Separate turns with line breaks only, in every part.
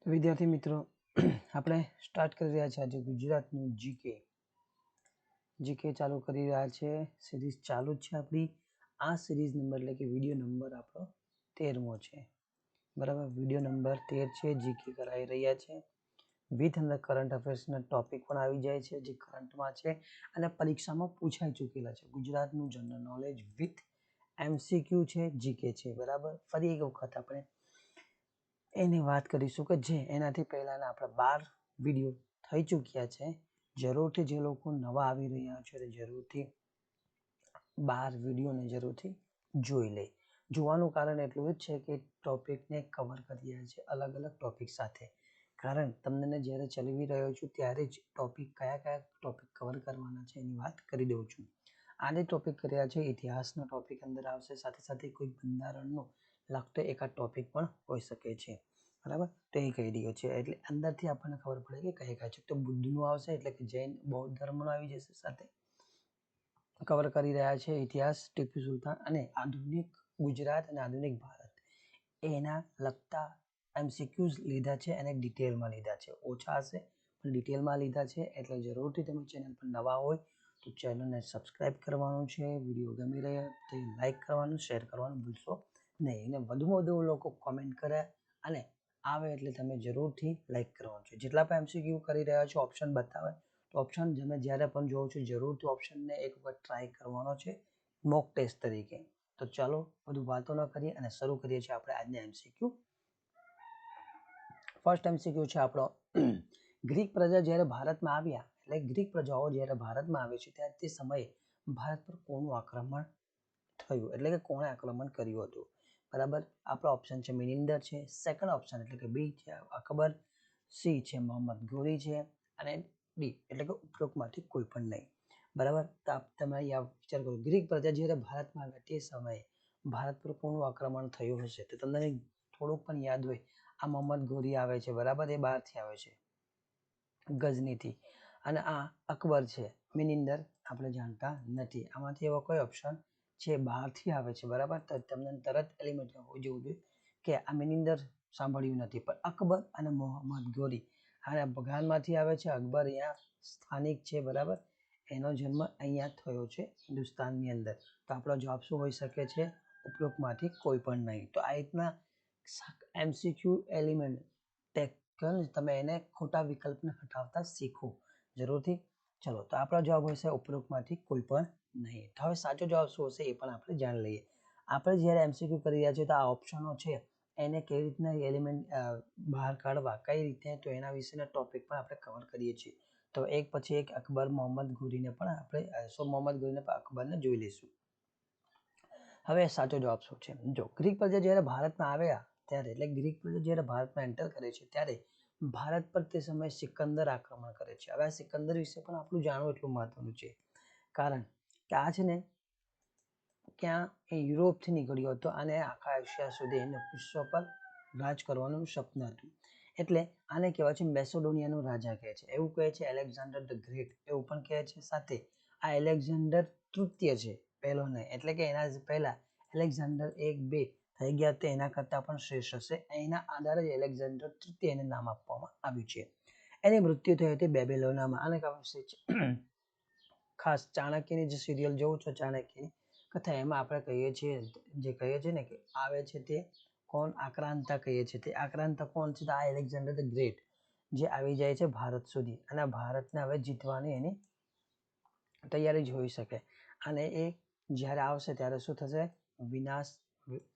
તો વિદ્યાર્થી મિત્રો આપણે સ્ટાર્ટ કરી રહ્યા છે આજે ગુજરાતનું જીકે ચાલુ કરી રહ્યા છે. સિરીઝ ચાલુ જ છે આપણી. આ સિરીઝ નંબર એટલે કે વિડીયો નંબર આપણો 13મો છે. બરાબર, વિડીયો નંબર 13 છે. જીકે કરાવી રહ્યા છે વિથ અંદર કરંટ અફેર્સના ટોપિક પણ આવી જાય છે જે કરંટમાં છે અને પરીક્ષામાં પૂછાઈ ચૂકેલા છે. ગુજરાતનું જનરલ નોલેજ વિથ MCQ છે, જીકે છે. બરાબર, ફરી એક વખત આપણે એની વાત કરીશું કે જે એનાથી પહેલાના આપણા 12 વિડીયો થઈ ચૂક્યા છે. જરૂરથી જે લોકો નવા આવી રહ્યા છે તે જરૂરથી 12 વિડીયોને જરૂરથી જોઈ લે. જોવાનું કારણ એટલું જ છે કે ટોપિકને કવર કરી રહ્યા છે અલગ અલગ ટોપિક સાથે. કારણ તમને જ્યારે ચલાવી રહ્યો છું ત્યારે જ કયા ટોપિક કવર કરવાના છે એની વાત કરી દઉં છું. આજે ટોપિક કર્યા છે ઇતિહાસનો ટોપિક અંદર આવશે, સાથે સાથે કોઈ બંધારણનો લગતો એકાદ ટોપિક પણ હોઈ શકે છે. બરાબર, તો એ કહી રહ્યો છે એટલે અંદરથી આપણને ખબર પડે કે કયા છે. તો બુદ્ધનું આવશે એટલે કે જૈન બૌદ્ધ ધર્મનો આવી જશે. સાથે કવર કરી રહ્યા છે ઇતિહાસ, ટીપુ સુલતાન અને આધુનિક ગુજરાત અને આધુનિક ભારત. એના લગતા MCQs લીધા છે અને ડિટેલમાં લીધા છે. ઓછા હશે પણ ડિટેલમાં લીધા છે. એટલે જરૂરથી તમે ચેનલ પર નવા હોય તો ચેનલને સબસ્ક્રાઇબ કરવાનું છે. વિડીયો ગમી રહ્યા તો લાઈક કરવાનું, શેર કરવાનું ભૂલશો નહીં. અને વધુમાં વધુ લોકો કોમેન્ટ કરે અને આવે એટલે તમે જરૂરથી લાઈક કરવાનું છે. જેટલા પણ MCQ કરી રહ્યા છો ઓપ્શન બતાવે તો ઓપ્શન તમે જ્યારે પણ જોવો છો જરૂરથી ઓપ્શનને એક વખત ટ્રાય કરવાનો છે મોક ટેસ્ટ તરીકે. તો ચાલો વધુ વાતો ન કરીએ અને શરૂ કરીએ છીએ આપણે આજના MCQ. ફર્સ્ટ MCQ છે આપણો ગ્રીક પ્રજા જ્યારે ભારતમાં આવ્યા એટલે ગ્રીક પ્રજાઓ જ્યારે ભારતમાં આવે છે ત્યારે તે સમયે ભારત પર કોનું આક્રમણ થયું એટલે કે કોણે આક્રમણ કર્યું હતું. બરાબર, આપણો ઓપ્શન છે મિનિંદર છે. સેકન્ડ ઓપ્શન એટલે કે બી છે અકબર, સી છે મોહમ્મદ ઘોરી છે અને ડી એટલે કે ઉપરોક્તમાંથી કોઈ પણ નહીં. બરાબર, તો તમે વિચાર કરો ગ્રીક પ્રજા જ્યારે ભારતમાં આવ્યા તે સમયે ભારત પર કોનું આક્રમણ થયું હશે. તો તમને થોડુંક પણ યાદ હોય, આ મોહમ્મદ ઘોરી આવે છે. બરાબર, એ બહારથી આવે છે ગઝનીથી, અને આ અકબર છે. મિનિંદર આપણે જાણતા નથી. આમાંથી એવો કોઈ ઓપ્શન છે બહારથી આવે છે. બરાબર, તો તમને તરત એલિમેન્ટ હોવું જોઈએ કે આ મિનિંદર સાંભળ્યું નથી. પણ અકબર અને મોહમ્મદ ઘોરી આ બગાનમાંથી આવે છે. અકબર અહીંયા સ્થાનિક છે. બરાબર, એનો જન્મ અહીંયા થયો છે હિન્દુસ્તાનની અંદર. તો આપણો જવાબ શું હોઈ શકે છે? ઉપરોક્તમાંથી કોઈ પણ નહીં. તો આ રીતના MCQ એલિમેન્ટ તમે એને ખોટા વિકલ્પને હટાવતા શીખો જરૂરથી. ચલો, તો આપણો જવાબ હશે ઉપરોક્તમાંથી કોઈ પણ નહીં. તો હવે સાચો જવાબ શું હશે એ પણ આપણે જાણી લઈએ. આપણે જ્યારે MCQ કરી રહ્યા છીએ તો આ ઓપ્શનો છે એને કેવી રીતના એલિમેન્ટ બહાર કાઢવા, કઈ રીતે, તો એના વિશેના ટોપિક પણ આપણે કવર કરીએ છીએ. તો એક પછી એક અકબર, મોહમ્મદ ઘોરીને પણ અકબરને જોઈ લઈશું. હવે સાચો જવાબ શું છે? જો ગ્રીક પ્રજા જ્યારે ભારતમાં આવ્યા ત્યારે એટલે ગ્રીક પ્રજા જ્યારે ભારતમાં એન્ટર કરે છે ત્યારે ભારત પર તે સમયે સિકંદર આક્રમણ કરે છે. હવે આ સિકંદર વિશે પણ આપણું જાણવું એટલું મહત્વનું છે. કારણ કે આ છે ને ક્યાં એ યુરોપથી નીકળ્યો હતો અને આખા એશિયા સુધી એને વિશ્વ પર રાજ કરવાનું સપનું હતું. એટલે આને કહેવાય છે મેસેડોનિયાનો રાજા કહે છે. એવું કહે છે એલેક્ઝાન્ડર ધ ગ્રેટ, એવું પણ કહે છે. સાથે આ એલેક્ઝાન્ડર તૃતીય છે, પહેલો નહીં. એટલે કે એના પહેલા એલેક્ઝાન્ડર 1, 2 થઈ ગયા તે એના કરતાં પણ શ્રેષ્ઠ હશે. એના આધારે જ એલેક્ઝાન્ડર તૃતીય એને નામ આપવામાં આવ્યું છે. એની મૃત્યુ થઈ હતી બેબીલોનમાં. આને ખાસ ચાણક્યની જે સિરિયલ જોઉં છો, ચાણક્યની કથા, એમાં આપણે કહીએ છીએ ને કે આવે છે તે કોણ? આક્રાંતા કહીએ છીએ. તે આક્રાંતા કોણ છે? તો આ એલેક્ઝાન્ડર ધ ગ્રેટ જે આવી જાય છે ભારત સુધી અને ભારતને હવે જીતવાની એની તૈયારી જ હોઈ શકે. અને એ જ્યારે આવશે ત્યારે શું થશે? વિનાશ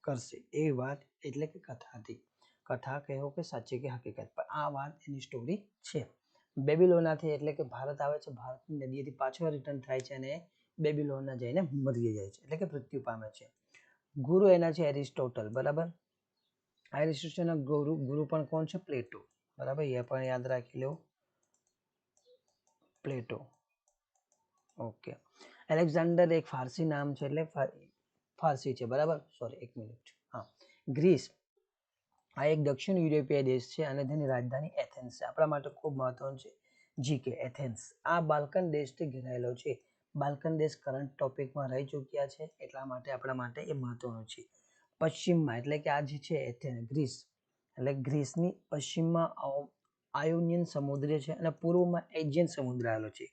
કરશે. એ વાત એટલે કે કથા હતી. કથા કહો કે સાચી કે હકીકત, પણ આ વાત એની સ્ટોરી છે. બેબીલોનાથી એટલે કે ભારત આવે છે, ભારતની નદીએથી પાછો રિટર્ન થાય છે અને બેબીલોનમાં જઈને મરી જાય છે એટલે કે મૃત્યુ પામે છે. ગુરુ એના છે એરિસ્ટોટલ. બરાબર, એરિસ્ટોટલના ગુરુ પણ કોણ છે? પ્લેટો. બરાબર, એ પણ યાદ રાખી લો, પ્લેટો. ઓકે, એલેક્ઝાન્ડર એક ફારસી નામ છે એટલે ફારસી છે. બરાબર, સોરી, એક મિનિટ. હા, ગ્રીસ આ એક દક્ષિણ યુરોપીય દેશ છે અને તેની રાજધાની એથેન્સ છે. આપણા માટે ખૂબ મહત્વનું છે જીકે. એથેન્સ આ બાલ્કન દેશથી ઘેરાયેલો છે. બાલ્કન દેશ કરંટ ટોપિકમાં રહી ચૂક્યા છે એટલા માટે આપણા માટે એ મહત્વનું છે. પશ્ચિમમાં એટલે કે આ જે છે એથેન્સ, ગ્રીસ એટલે ગ્રીસની પશ્ચિમમાં આયોનિયન સમુદ્ર છે અને પૂર્વમાં એજિયન સમુદ્ર આવેલો છે.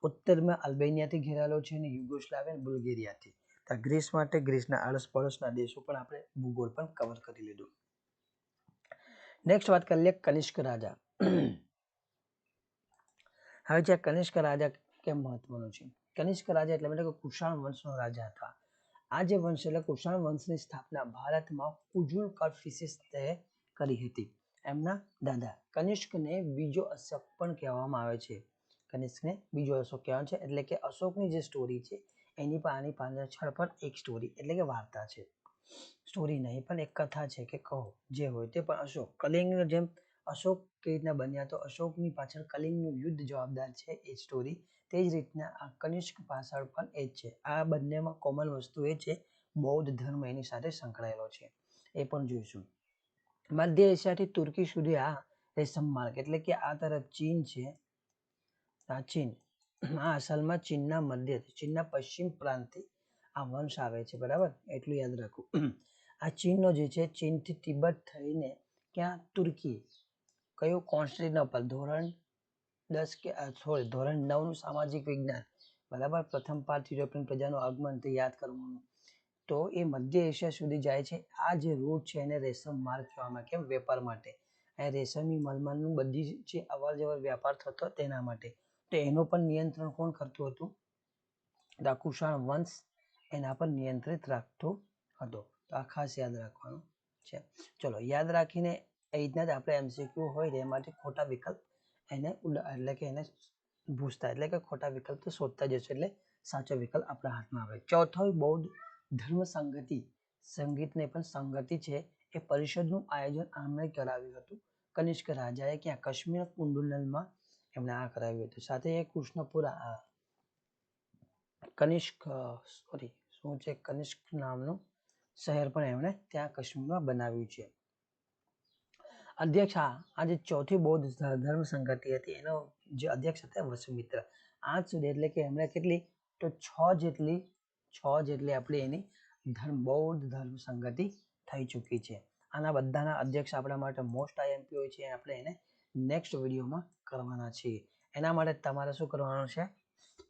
ઉત્તરમાં અલ્બેનિયાથી ઘેરાયેલો છે અને યુગોસ્લાવિયા અને બુલ્ગેરિયાથી. ગ્રીસ માટે ગ્રીસના આડોશપડોશના દેશો પણ આપણે ભૂગોળ પણ કવર કરી લીધું. નેક્સ્ટ વાત કરી લઈએ કનિષ્ક રાજા. હવે જે કનિષ્ક રાજા કેમ મહત્વનો છે? કનિષ્ક રાજા એટલે કે કુષાણ વંશનો રાજા હતા. આ જે વંશ એટલે કુષાણ વંશની સ્થાપના ભારતમાં કુજુલ કડફિસેસે કરી હતી. એમના દાદા કનિષ્કને બીજો અશોક પણ કહેવામાં આવે છે. કનિષ્કને બીજો અશોક કહેવામાં છે એટલે કે અશોકની જે સ્ટોરી છે એની આની પાછળ પણ એક સ્ટોરી એટલે કે વાર્તા છે. સ્ટોરી નહીં પણ એક કથા છે કે કહો જે હોય તે, પણ અશોક કલિંગની જેમ અશોક કેવી રીતના બન્યા તો અશોકની પાછળ કલિંગનું યુદ્ધ જવાબદાર છે એ સ્ટોરી. તે જ રીતના આ કનિષ્ક પાછળ પણ એ જ છે. આ બંનેમાં કોમન વસ્તુ એ છે બૌદ્ધ ધર્મ એની સાથે સંકળાયેલો છે, એ પણ જોઈશું. મધ્ય એશિયાથી તુર્કી સુધી આ રેશમ માર્ગ એટલે કે આ તરફ ચીન છે, આ ચીન, આ અસલમાં ચીનના મધ્ય ચીનના પશ્ચિમ પ્રાંતથી આ વંશ આવે છે, બરાબર, એટલું યાદ રાખવું. આ ચીનનો જે છે ચીનથી તિબેટ થઈને ક્યાં તુર્કી, કયું કોન્સ્ટેન્ટિનોપલ, ધોરણ 10 કે સોરી ધોરણ 9 નું સામાજિક વિજ્ઞાન, બરાબર, પ્રથમ પાઠ યુરોપિયન પ્રજાનું આગમન તે યાદ કરવાનું. તો એ મધ્ય એશિયા સુધી જાય છે. આ જે રૂટ છે એને રેશમ માર્ગ કહેવામાં, કેમ? વેપાર માટે. આ રેશમની મલમલનું બધી જે અવર જવર વ્યાપાર થતો તેના માટે. તો એનું પણ નિયંત્રણ કોણ કરતું હતું? કુષાણ વંશ એના પર નિયંત્રિત રાખતો હતો. તો આ ખાસ યાદ રાખવાનું છે. ચલો, યાદ રાખીને એ રીતના જ આપણે એમસીક્યુ હોય એ માટે ખોટા વિકલ્પ એને એટલે કે એને પૂછતા, એટલે કે ખોટા વિકલ્પ તો શોધતા જશે એટલે સાચો વિકલ્પ આપણા હાથમાં આવે. ચોથો, બૌદ્ધ ધર્મ સંગતિ, સંગીતને પણ સંગતિ છે એ પરિષદનું આયોજન આમણે કરાવ્યું હતું. કનિષ્ક રાજાએ ક્યાં? કાશ્મીર કુંડુલમાં એમણે આ કરાવ્યું હતું. સાથે કૃષ્ણપુરા કનિષ્ક સોરી શું છે કનિષ્ક નામનું શહેર પણ એમણે ત્યાં કાશ્મીરમાં બનાવ્યું છે. અધ્યક્ષ આ જે ચોથી બૌદ્ધ ધર્મ સંગતિ હતી એનો જે અધ્યક્ષ હતા વસુમિત્ર. આજ સુધી એટલે કે એમણે કેટલી તો 6 જેટલી આપણી એની બૌદ્ધ ધર્મ સંગતિ થઈ ચૂકી છે. આના બધાના અધ્યક્ષ આપણા માટે મોસ્ટ આઈએમપી હોય છે, આપણે એને નેક્સ્ટ વિડીયોમાં કરવાના છીએ. એના માટે તમારે શું કરવાનું છે?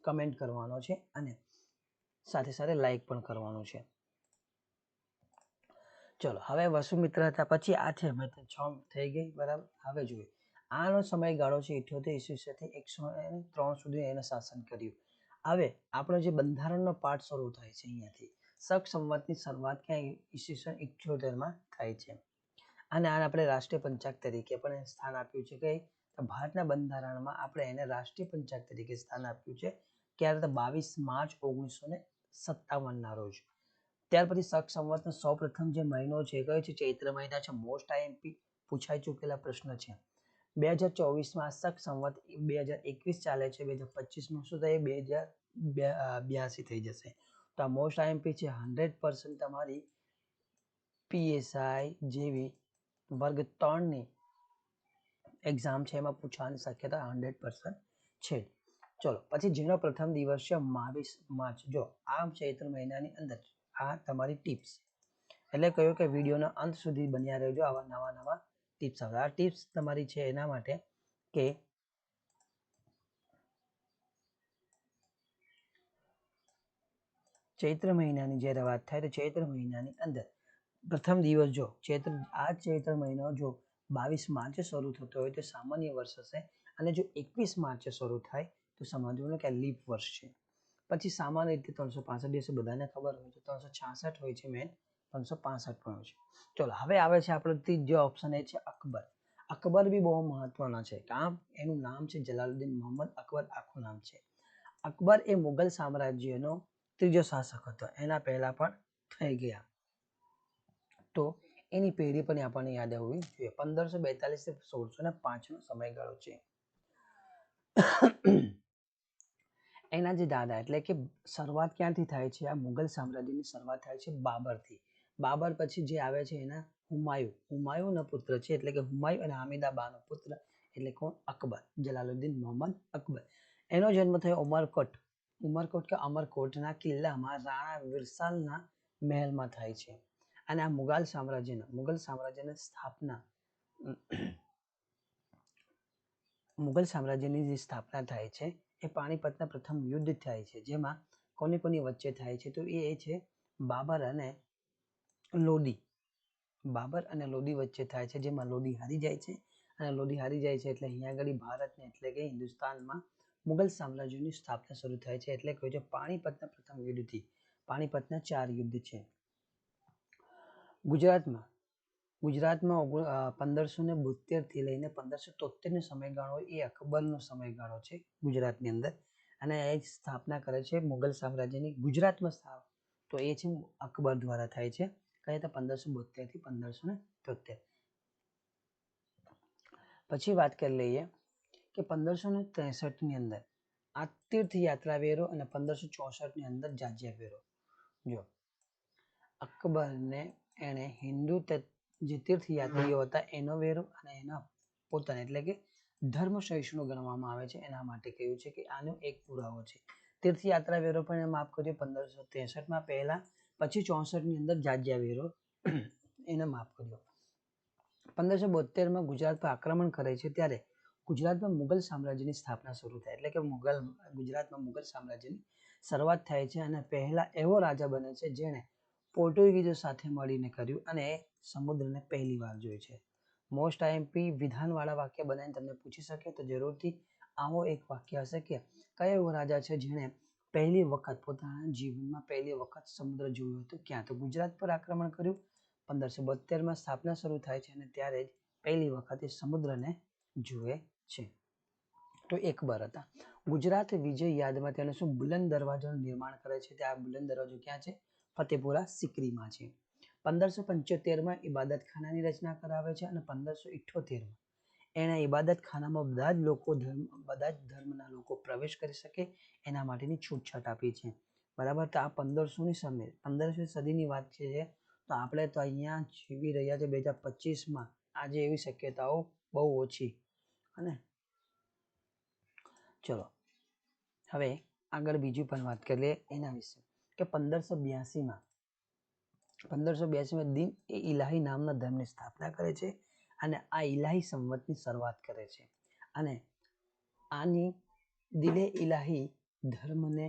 કમેન્ટ કરવાનો છે અને સાથે સાથે લાઈક પણ કરવાનું છે. ચલો, હવે વસુમિત્ર હતા પછી આ છે 6 થઈ ગઈ, બરાબર. હવે જોઈએ આનો સમયગાળો છે 78 ઈસવીસનથી 103 સુધી એને શાસન કર્યું. હવે આપણો જે બંધારણનો પાઠ શરૂ થાય છે અહીંયાથી. શક સંવતની શરૂઆત ક્યાં? ઈસવીસન 78માં થાય છે. અને આને આપણે રાષ્ટ્રીય પંચાગ તરીકે પણ સ્થાન આપ્યું છે. કે ભારતના બંધારણમાં આપણે એને રાષ્ટ્રીય પંચાગ તરીકે સ્થાન આપ્યું છે. ક્યારે? તો 22 માર્ચ 1957 ના રોજ. ત્યાર પછી શક સંવતનો સૌપ્રથમ જે મહિનો છે કયો છે? ચૈત્ર મહિના છે. મોસ્ટ આઈએમપી પૂછાઈ ચૂકેલા પ્રશ્ન છે. 2024માં શક સંવત 2021 ચાલે છે. 2025માં શું થાય? 2082 થઈ જશે. તો આ મોસ્ટ આઈએમપી છે. 100% તમારી પીએસઆઈ જેવી વર્ગ 3ની એક્ઝામ છે એમાં પૂછવાની શક્યતા 100% છે. ચલો, પછી જેનો પ્રથમ દિવસ છે 22 માર્ચ. જો આ ચૈત્ર મહિનાની અંદર આ તમારી ટિપ્સ એટલે કહ્યું કે વિડીયોના અંત સુધી બન્યા રહેજો. આવા નવા ટિપ્સ આવે. આ ટિપ્સ તમારી છે એના માટે કે ચૈત્ર મહિનાની જ્યારે વાત થાય તો ચૈત્ર મહિનાની અંદર પ્રથમ દિવસ જો ચૈત્ર મહિનો જો 22 માર્ચે શરૂ થતો હોય તો સામાન્ય વર્ષ હશે, અને જો 21 માર્ચે શરૂ થાય તો સમજવાનું કે લીપ વર્ષ છે. પછી સામાન્ય રીતે 365 દિવસે બધાને ખબર હોય છે 366 હોય છે, મેન 365 પણ હોય છે. ચલો, હવે આવે છે આપણો ત્રીજો ઓપ્શન, એ છે અકબર. અકબર બી બહુ મહત્વના છે. કામ એનું નામ છે જલાલુદ્દીન મોહમ્મદ અકબર, આખું નામ છે. અકબર એ મુઘલ સામ્રાજ્યનો ત્રીજો શાસક હતો. એના પહેલા પણ થઈ ગયા. તો એની પેઢી પણ આપણને યાદ આવવી જોઈએ. 1542 થી 1605 નો સમયગાળો છે. એના જે દાદા એટલે કે શરૂઆત ક્યાંથી થાય છે? આ મુઘલ સામ્રાજ્યની શરૂઆત થાય છે બાબરથી. બાબર પછી જે આવે છે એના હુમાયુનો પુત્ર છે, એટલે કે હુમાયુ અને હામિદાબાનો પુત્ર એટલે કોણ? અકબર, જલાલુદ્દીન મોહમ્મદ અકબર. એનો જન્મ થયો ઉમરકોટ કે અમરકોટના કિલ્લામાં રાણા વિરસાલના મહેલમાં થાય છે. અને આ મુઘલ સામ્રાજ્યની સ્થાપના મુઘલ સામ્રાજ્યની જે સ્થાપના થાય છે એ પાણીપતના પ્રથમ યુદ્ધ થાય છે, જેમાં કોની વચ્ચે થાય છે તો એ છે બાબર અને લોદી. બાબર અને લોદી વચ્ચે થાય છે, જેમાં લોદી હારી જાય છે, અને લોદી હારી જાય છે એટલે અહીંયા આગળ ભારતને એટલે કે હિન્દુસ્તાનમાં મુઘલ સામ્રાજ્યની સ્થાપના શરૂ થાય છે, એટલે કહ્યું છે પાણીપતના પ્રથમ યુદ્ધથી. પાણીપતના 4 યુદ્ધ છે. ગુજરાતમાં 1572 થી લઈને 1573 નો સમયગાળો એ અકબરનો સમયગાળો છે ગુજરાતની અંદર, અને એ સ્થાપના કરે છે મુઘલ સામ્રાજ્યની ગુજરાતમાં તો એ છે અકબર દ્વારા થાય છે. કયા હતા? 1572 થી 1573. પછી વાત કરી લઈએ કે 1563 ની અંદર આ તીર્થયાત્રા વેરો અને 1564 ની અંદર જાજિયા વેરો. જો અકબરને એને હિન્દુ જે તીર્થયાત્રીઓ હતા એનો વેરો અને એના પોતાના એટલે કે ધર્મ સહિષ્ણુ ગણવામાં આવે છે, એના માટે કહ્યું છે કે આનો એક પુરાવો છે. તીર્થયાત્રા વેરો પણ એ માફ કર્યો 1563 પહેલા, પછી 64 ની અંદર જાજિયા વેરો એને માફ કર્યો. 1572 ગુજરાત પર આક્રમણ કરે છે ત્યારે ગુજરાતમાં મુઘલ સામ્રાજ્યની સ્થાપના શરૂ થાય, એટલે કે ગુજરાતમાં મુઘલ સામ્રાજ્યની શરૂઆત થાય છે, અને પહેલા એવો રાજા બને છે જેણે પોર્ટુગીઝો સાથે મળીને કર્યું અને સમુદ્રને પહેલી વાર જોઈ છે. મોસ્ટ આઈએમપી વિધાનવાળા વાક્ય બનાવીને તમને પૂછી શકે તો જરૂરથી આવો એક વાક્ય હશે કે કયો એવો રાજા છે જેણે પહેલી વખત પોતાના જીવનમાં પહેલી વખત સમુદ્ર જોયો હતો, ક્યાં? તો ગુજરાત પર આક્રમણ કર્યું. 1572 સ્થાપના શરૂ થાય છે અને ત્યારે જ પહેલી વખત એ સમુદ્રને જુએ છે. તો અકબર હતા. ગુજરાત વિજય યાદમાં તેણે શું બુલંદ દરવાજાનું નિર્માણ કરે છે? તે આ બુલંદ દરવાજો ક્યાં છે? ફતેપુરા સિકરીમાં છે. 1575 ઇબાદતખાનાની રચના કરાવે છે, અને 1578 એના ઇબાદતખાનામાં બધા જ ધર્મના લોકો પ્રવેશ કરી શકે એના માટેની છૂટછાટ આપી છે. બરાબર. તો આ 1500ની સમય 15મી સદીની વાત છે, તો આપણે તો અહીંયા જીવી રહ્યા છે 2025માં. આજે એવી શક્યતાઓ બહુ ઓછી. અને ચલો હવે આગળ બીજી પણ વાત કરીએ એના વિશે કે 1582માં દિન એ ઇલાહી નામના ધર્મની સ્થાપના કરે છે, અને આ ઇલાહી સંવતની શરૂઆત કરે છે, અને આની દિલે ઇલાહી ધર્મને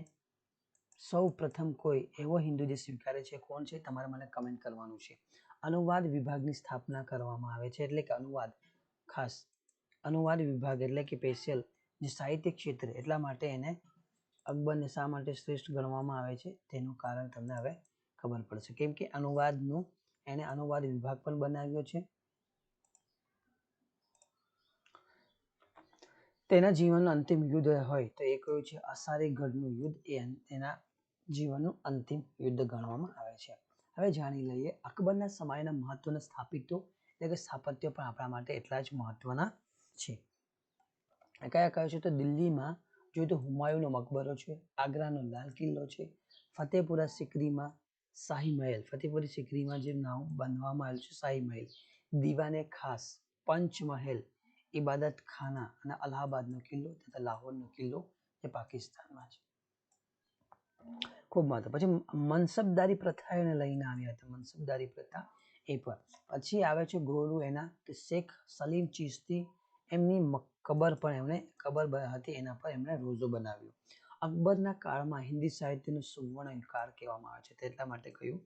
સૌ પ્રથમ કોઈ એવો હિન્દુ જે સ્વીકારે છે કોણ છે? તમારે મને કમેન્ટ કરવાનું છે. અનુવાદ વિભાગની સ્થાપના કરવામાં આવે છે, એટલે કે અનુવાદ વિભાગ એટલે કે સ્પેશિયલ જે સાહિત્ય ક્ષેત્ર, એટલા માટે એને અકબરને શા માટે શ્રેષ્ઠ ગણવામાં આવે છે તેનું કારણ તમને હવે ખબર પડશે, કેમ કે એને અનુવાદ વિભાગ પણ બનાવ્યો છે. તેના જીવનનું અંતિમ યુદ્ધ હોય તો એ કયું છે? અસારીગઢનું યુદ્ધ એ એના જીવનનું અંતિમ યુદ્ધ ગણવામાં આવે છે. હવે જાણી લઈએ અકબરના સમયના મહત્વના સ્થાપિતો એટલે કે સ્થાપત્યો પણ આપણા માટે એટલા જ મહત્વના છે. કયા છે? તો દિલ્હીમાં જોઈએ તો હુમાયુનો મકબરો છે, આગ્રાનો લાલ કિલ્લો છે, ફતેપુરા સિકરીમાં શાહી મહેલ, ફતેપુરી સિકરીમાં જે નામ બાંધવામાં આવેલ છે શાહી મહેલ, દીવાને ખાસ, પંચમહેલ, ઇબાદત ખાના, અને અલ્હાબાદનો કિલ્લો તથા લાહોરનો કિલ્લો જે પાકિસ્તાનમાં છે. ખૂબ મહત્વ. પછી મનસબદારી પ્રથા એને લઈને આવ્યા હતા. મનસબદારી પ્રથા એ પણ પછી આવે છે ગોરુ એના શેખ સલીમ ચિશ્તી, એમની કબર હતી એના પર એમણે રોજો બનાવ્યો. અકબરના કાળમાં હિન્દી સાહિત્યનો સુવર્ણ કાળ કહેવામાં આવે છે, એટલા માટે કહ્યું.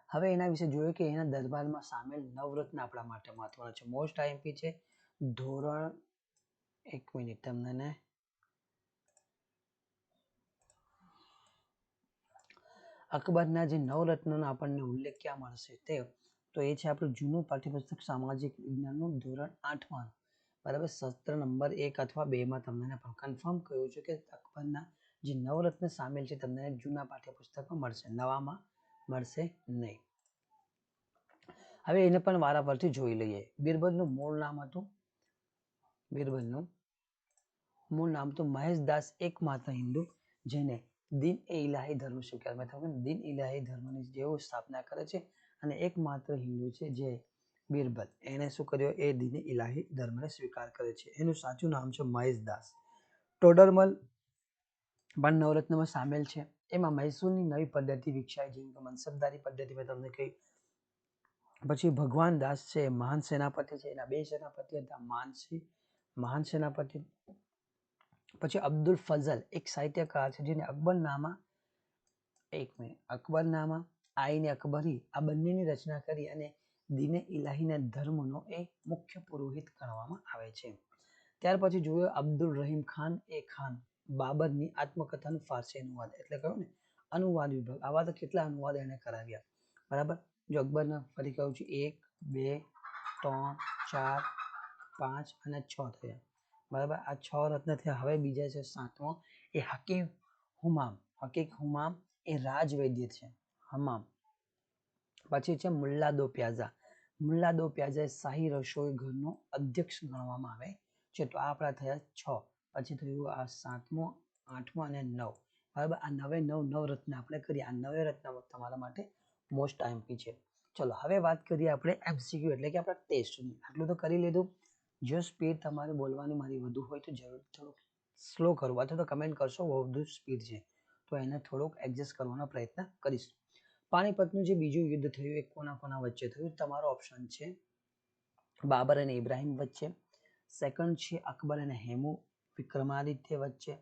હવે એના વિશે જોઈએ કે એના દરબારમાં સામેલ નવરત્ન આપણા માટે મહત્વના છે. મોસ્ટ આઈએમપી છે. ધોરણ 1 મિનિટ તમને અકબરના જે નવરત્નનો આપણને ઉલ્લેખ ક્યાં મળશે તો એ છે આપણું જૂનું પાઠ્યપુસ્તક સામાજિક વિજ્ઞાનનું ધોરણ 8માં, બરાબર, સત્ર નંબર 1 અથવા 2માં તમને પણ કન્ફર્મ કહ્યું છે કે અકબરના જે નવરત્ન સામેલ છે તમને જૂના પાઠ્યપુસ્તકમાં મળશે, નવામાં મળશે નહીં. હવે એને પણ વારાફરથી જોઈ લઈએ. બિરબલનું મૂળ નામ હતું મહેશદાસ, એકમાત્ર હિન્દુ જેને દિન એ ઇલાહી ધર્મ સ્વીકાર. મેં તમને દિન ઇલાહી ધર્મની જેવો સ્થાપના કરે છે, અને એકમાત્ર હિન્દુ છે જે બિરબલ, એને શું કર્યો? એ દિન ઇલાહી ધર્મને સ્વીકાર કરે છે. એનું સાચું નામ છે મહેશદાસ. ટોડરમલ પણ નવરત્નમાં સામેલ છે. એમાં મૈસૂરની નવી પદ્ધતિ વિકસાઈ, જેમ કે મનસબદારી પદ્ધતિ મેં તમને કહી, પછી ભગવાન દાસ છે મહાન સેનાપતિ છે, એના બે સેનાપતિ હતા માનસિંહ મહાન સેનાપતિ. પછી અબ્દુલ ફઝલ એક સાહિત્યકાર છે જેને અકબરનામા આઈને અકબરી આ બંનેની રચના કરી અને દીને ઇલાહીના ધર્મનો એ મુખ્ય પુરોહિત ગણવામાં આવે છે. ત્યાર પછી જોયો અબ્દુલ રહીમ ખાન એ ખાન બાબરની આત્મકથાનું ફારસી અનુવાદ, એટલે કહ્યું ને અનુવાદ વિભાગ. આવા તો કેટલા અનુવાદ એને કરાવ્યા, બરાબર. જો અકબરના ફરી કહું છું 1 2 3 4 5 અને 6 થયા, બરાબર. આ 6 રત્ન થયા. હવે બીજા છે 7મો એ હકીક હુમામ એ રાજવૈદ્ય છે હમામ. પછી છે મુલ્લા દો પ્યાઝા એ શાહી રસોઈ ઘરનો અધ્યક્ષ ગણવામાં આવે છે. તો આ આપણા થયા 6. પછી થયું આ 7મો 8મો અને 9, બરાબર. આ 9 રત્ન આપણે કરીએ. આ 9 રત્ન તમારા માટે મોસ્ટ આઈએમપી છે. ચલો હવે વાત કરીએ આપણે એમસીક્યુ એટલે કે આપણા ટેસ્ટની. આટલું તો કરી લીધું. જો સ્પીડ તમારે બોલવાની મારી વધુ હોય તો જરૂર થોડુંક સ્લો કરવું, અથવા તો કમેન્ટ કરશો વધુ સ્પીડ છે તો એને થોડુંક એડજસ્ટ કરવાનો પ્રયત્ન કરીશ. પાણીપતનું જે બીજું યુદ્ધ થયું એ કોના વચ્ચે થયું? તમારો ઓપ્શન છે બાબર અને ઇબ્રાહિમ વચ્ચે, સેકન્ડ છે અકબર અને હેમુ વિક્રમાદિત્ય વચ્ચે,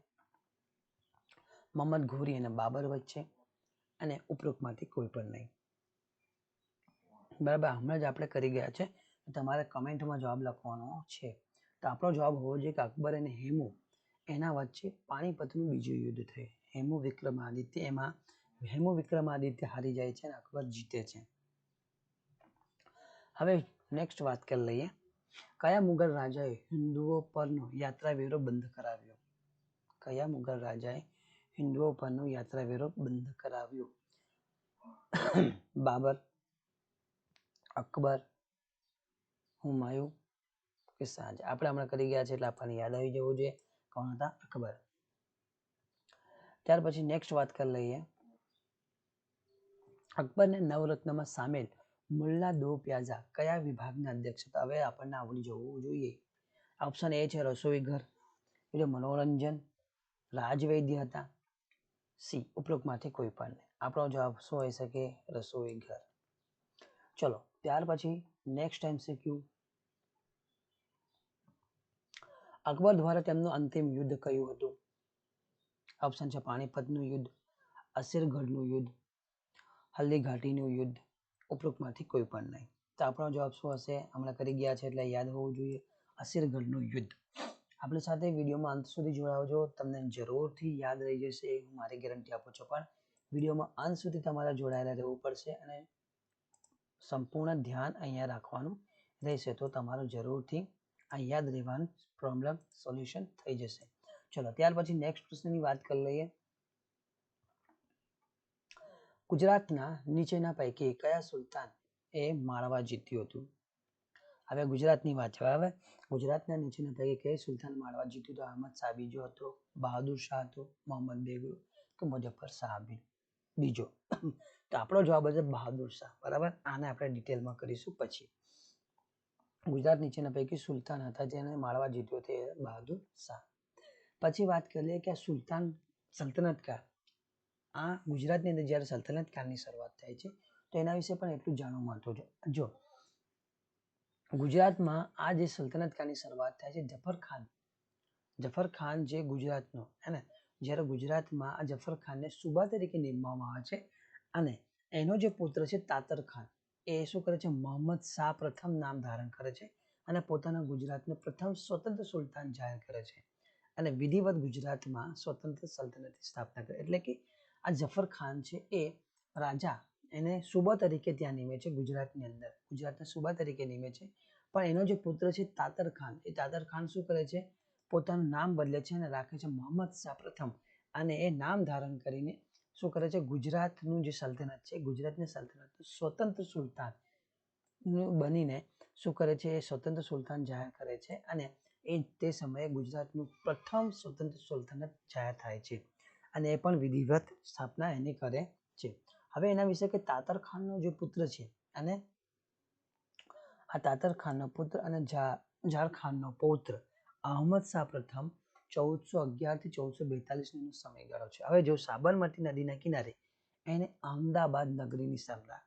મોહમ્મદ ઘોરી અને બાબર વચ્ચે, અને ઉપરોક્તમાંથી કોઈ પણ નહીં. બરાબર, હમણાં જ આપણે કરી ગયા છે. તમારે કમેન્ટમાં જવાબ લખવાનો છે. તો આપણો જવાબ હોવો જોઈએ કે અકબર અને હેમુ એના વચ્ચે પાણીપતનું બીજું યુદ્ધ થયું. હેમુ વિક્રમાદિત્ય હારી જાય છે અને અકબર જીતે છે. હવે નેક્સ્ટ વાત કરી લઈએ. કયા મુગલ રાજાએ હિન્દુઓ પરનો યાત્રાવેરો બંધ કરાવ્યો? કયા મુગલ રાજાએ હિન્દુઓ પરનો યાત્રાવેરો બંધ કરાવ્યો? બાબર, અકબર, હુમાયુ કે શાહજહાં? આપણે હમણાં કરી ગયા છે એટલે આપણને યાદ આવી જવું જોઈએ કોણ હતા? અકબર. ત્યાર પછી નેક્સ્ટ વાત કરી લઈએ. અકબરના નવરત્નમાં સામેલ મુલ્લા દો પ્યાઝા કયા વિભાગના અધ્યક્ષ હતા? હવે આપણને આવડી જવું જોઈએ. ઓપ્શન એ છે રસોઈ ઘર, બીજો મનોરંજન, રાજવૈદ્ય હતા, સી ઉપરોક્તમાંથી કોઈ પણ નહીં. આપણો જવાબ શું હોઈ શકે? રસોઈ ઘર. ચલો ત્યાર પછી નેક્સ્ટ એમસીક્યુ. અકબર દ્વારા તેમનું અંતિમ યુદ્ધ કયું હતું? ઓપ્શન છે પાણીપતનું યુદ્ધ, અસીરગઢનું યુદ્ધ, હલ્દી ઘાટીનું યુદ્ધ, ઉપરોક્તમાંથી કોઈ પણ નહીં. તો આપણો જવાબ શું હશે? હમણાં કરી ગયા છે એટલે યાદ હોવું જોઈએ, અસીરગઢનું યુદ્ધ. આપણી સાથે વિડીયોમાં અંત સુધી જોડાવજો, તમને જરૂરથી યાદ રહી જશે, હું મારી ગેરંટી આપું છું. પણ વિડીયોમાં અંત સુધી તમારે જોડાયેલા રહેવું પડશે અને સંપૂર્ણ ધ્યાન અહીંયા રાખવાનું રહેશે, તો તમારું જરૂરથી આ યાદ રહેવાનું પ્રોબ્લેમ સોલ્યુશન થઈ જશે. ચલો ત્યાર પછી નેક્સ્ટ પ્રશ્નની વાત કરી લઈએ. ગુજરાતના નીચેના પૈકી કયા સુલતાન એ માળવા જીત્યું હતું? હવે ગુજરાતની વાત છે, બરાબર. ગુજરાતના નીચેના પૈકી કયા સુલતાન માળવા જીત્યું હતું? અહમદ શાહ બીજો હતો, બહાદુર શાહ હતો, મોહમ્મદ બેગડો કે મુઝફ્ફર શાહ બીજો? તો આપણો જવાબ હશે બહાદુર શાહ, બરાબર. આને આપણે ડિટેલમાં કરીશું પછી. ગુજરાત નીચેના પૈકી સુલતાન હતા જેને માળવા જીત્યો તે બહાદુર શાહ. પછી વાત કરીએ કે સલ્તનત કાળ, આ ગુજરાતની અંદર જ્યારે સલ્તનત કાળની શરૂઆત થાય છે તો એના વિશે પણ એટલું જાણવા મળતું છે. જો ગુજરાતમાં આ જે સલ્તનત કાળની શરૂઆત થાય છે, જફર ખાન જે ગુજરાતનો હે ને, જ્યારે ગુજરાતમાં આ જફર ખાનને સુબા તરીકે નિમવામાં આવે છે અને એનો જે પુત્ર છે તાતર ખાન એ શું કરે છે? મોહમ્મદ શાહ પ્રથમ નામ ધારણ કરે છે અને પોતાના ગુજરાતનો પ્રથમ સ્વતંત્ર સુલતાન જાહેર કરે છે અને વિધિવત ગુજરાતમાં સ્વતંત્ર સલ્તનતની સ્થાપના કરે. એટલે કે આ જફર ખાન છે એ રાજા એને સુબા તરીકે ત્યાં નિમે છે, ગુજરાતની અંદર ગુજરાતના સુબા તરીકે નિમે છે. પણ એનો જે પુત્ર છે તાતર ખાન, એ તાતર ખાન શું કરે છે? પોતાનું નામ બદલે છે અને રાખે છે મોહમ્મદ શાહ પ્રથમ, અને એ નામ ધારણ કરીને શું કરે છે? ગુજરાતનું જે સલ્તનત છે, ગુજરાતની સલ્તનત સ્વતંત્ર સુલતાન બનીને શું કરે છે? એ સ્વતંત્ર સુલતાન જાહેર કરે છે અને એ તે સમયે ગુજરાતનું પ્રથમ સ્વતંત્ર સુલતાનત જાહેર થાય છે અને એ પણ વિધિવત સ્થાપના એની કરે છે. હવે એના વિશે કે તાતર ખાનનો જે પુત્ર છે અને આ તાતર ખાનનો પુત્ર અને જાર ખાનનો પૌત્ર અહમદ શાહ પ્રથમ 1411 થી 1442 નો સમયગાળો છે. હવે જો સાબરમતી નદીના કિનારે એને અહમદાબાદ નગરીની સ્થાપના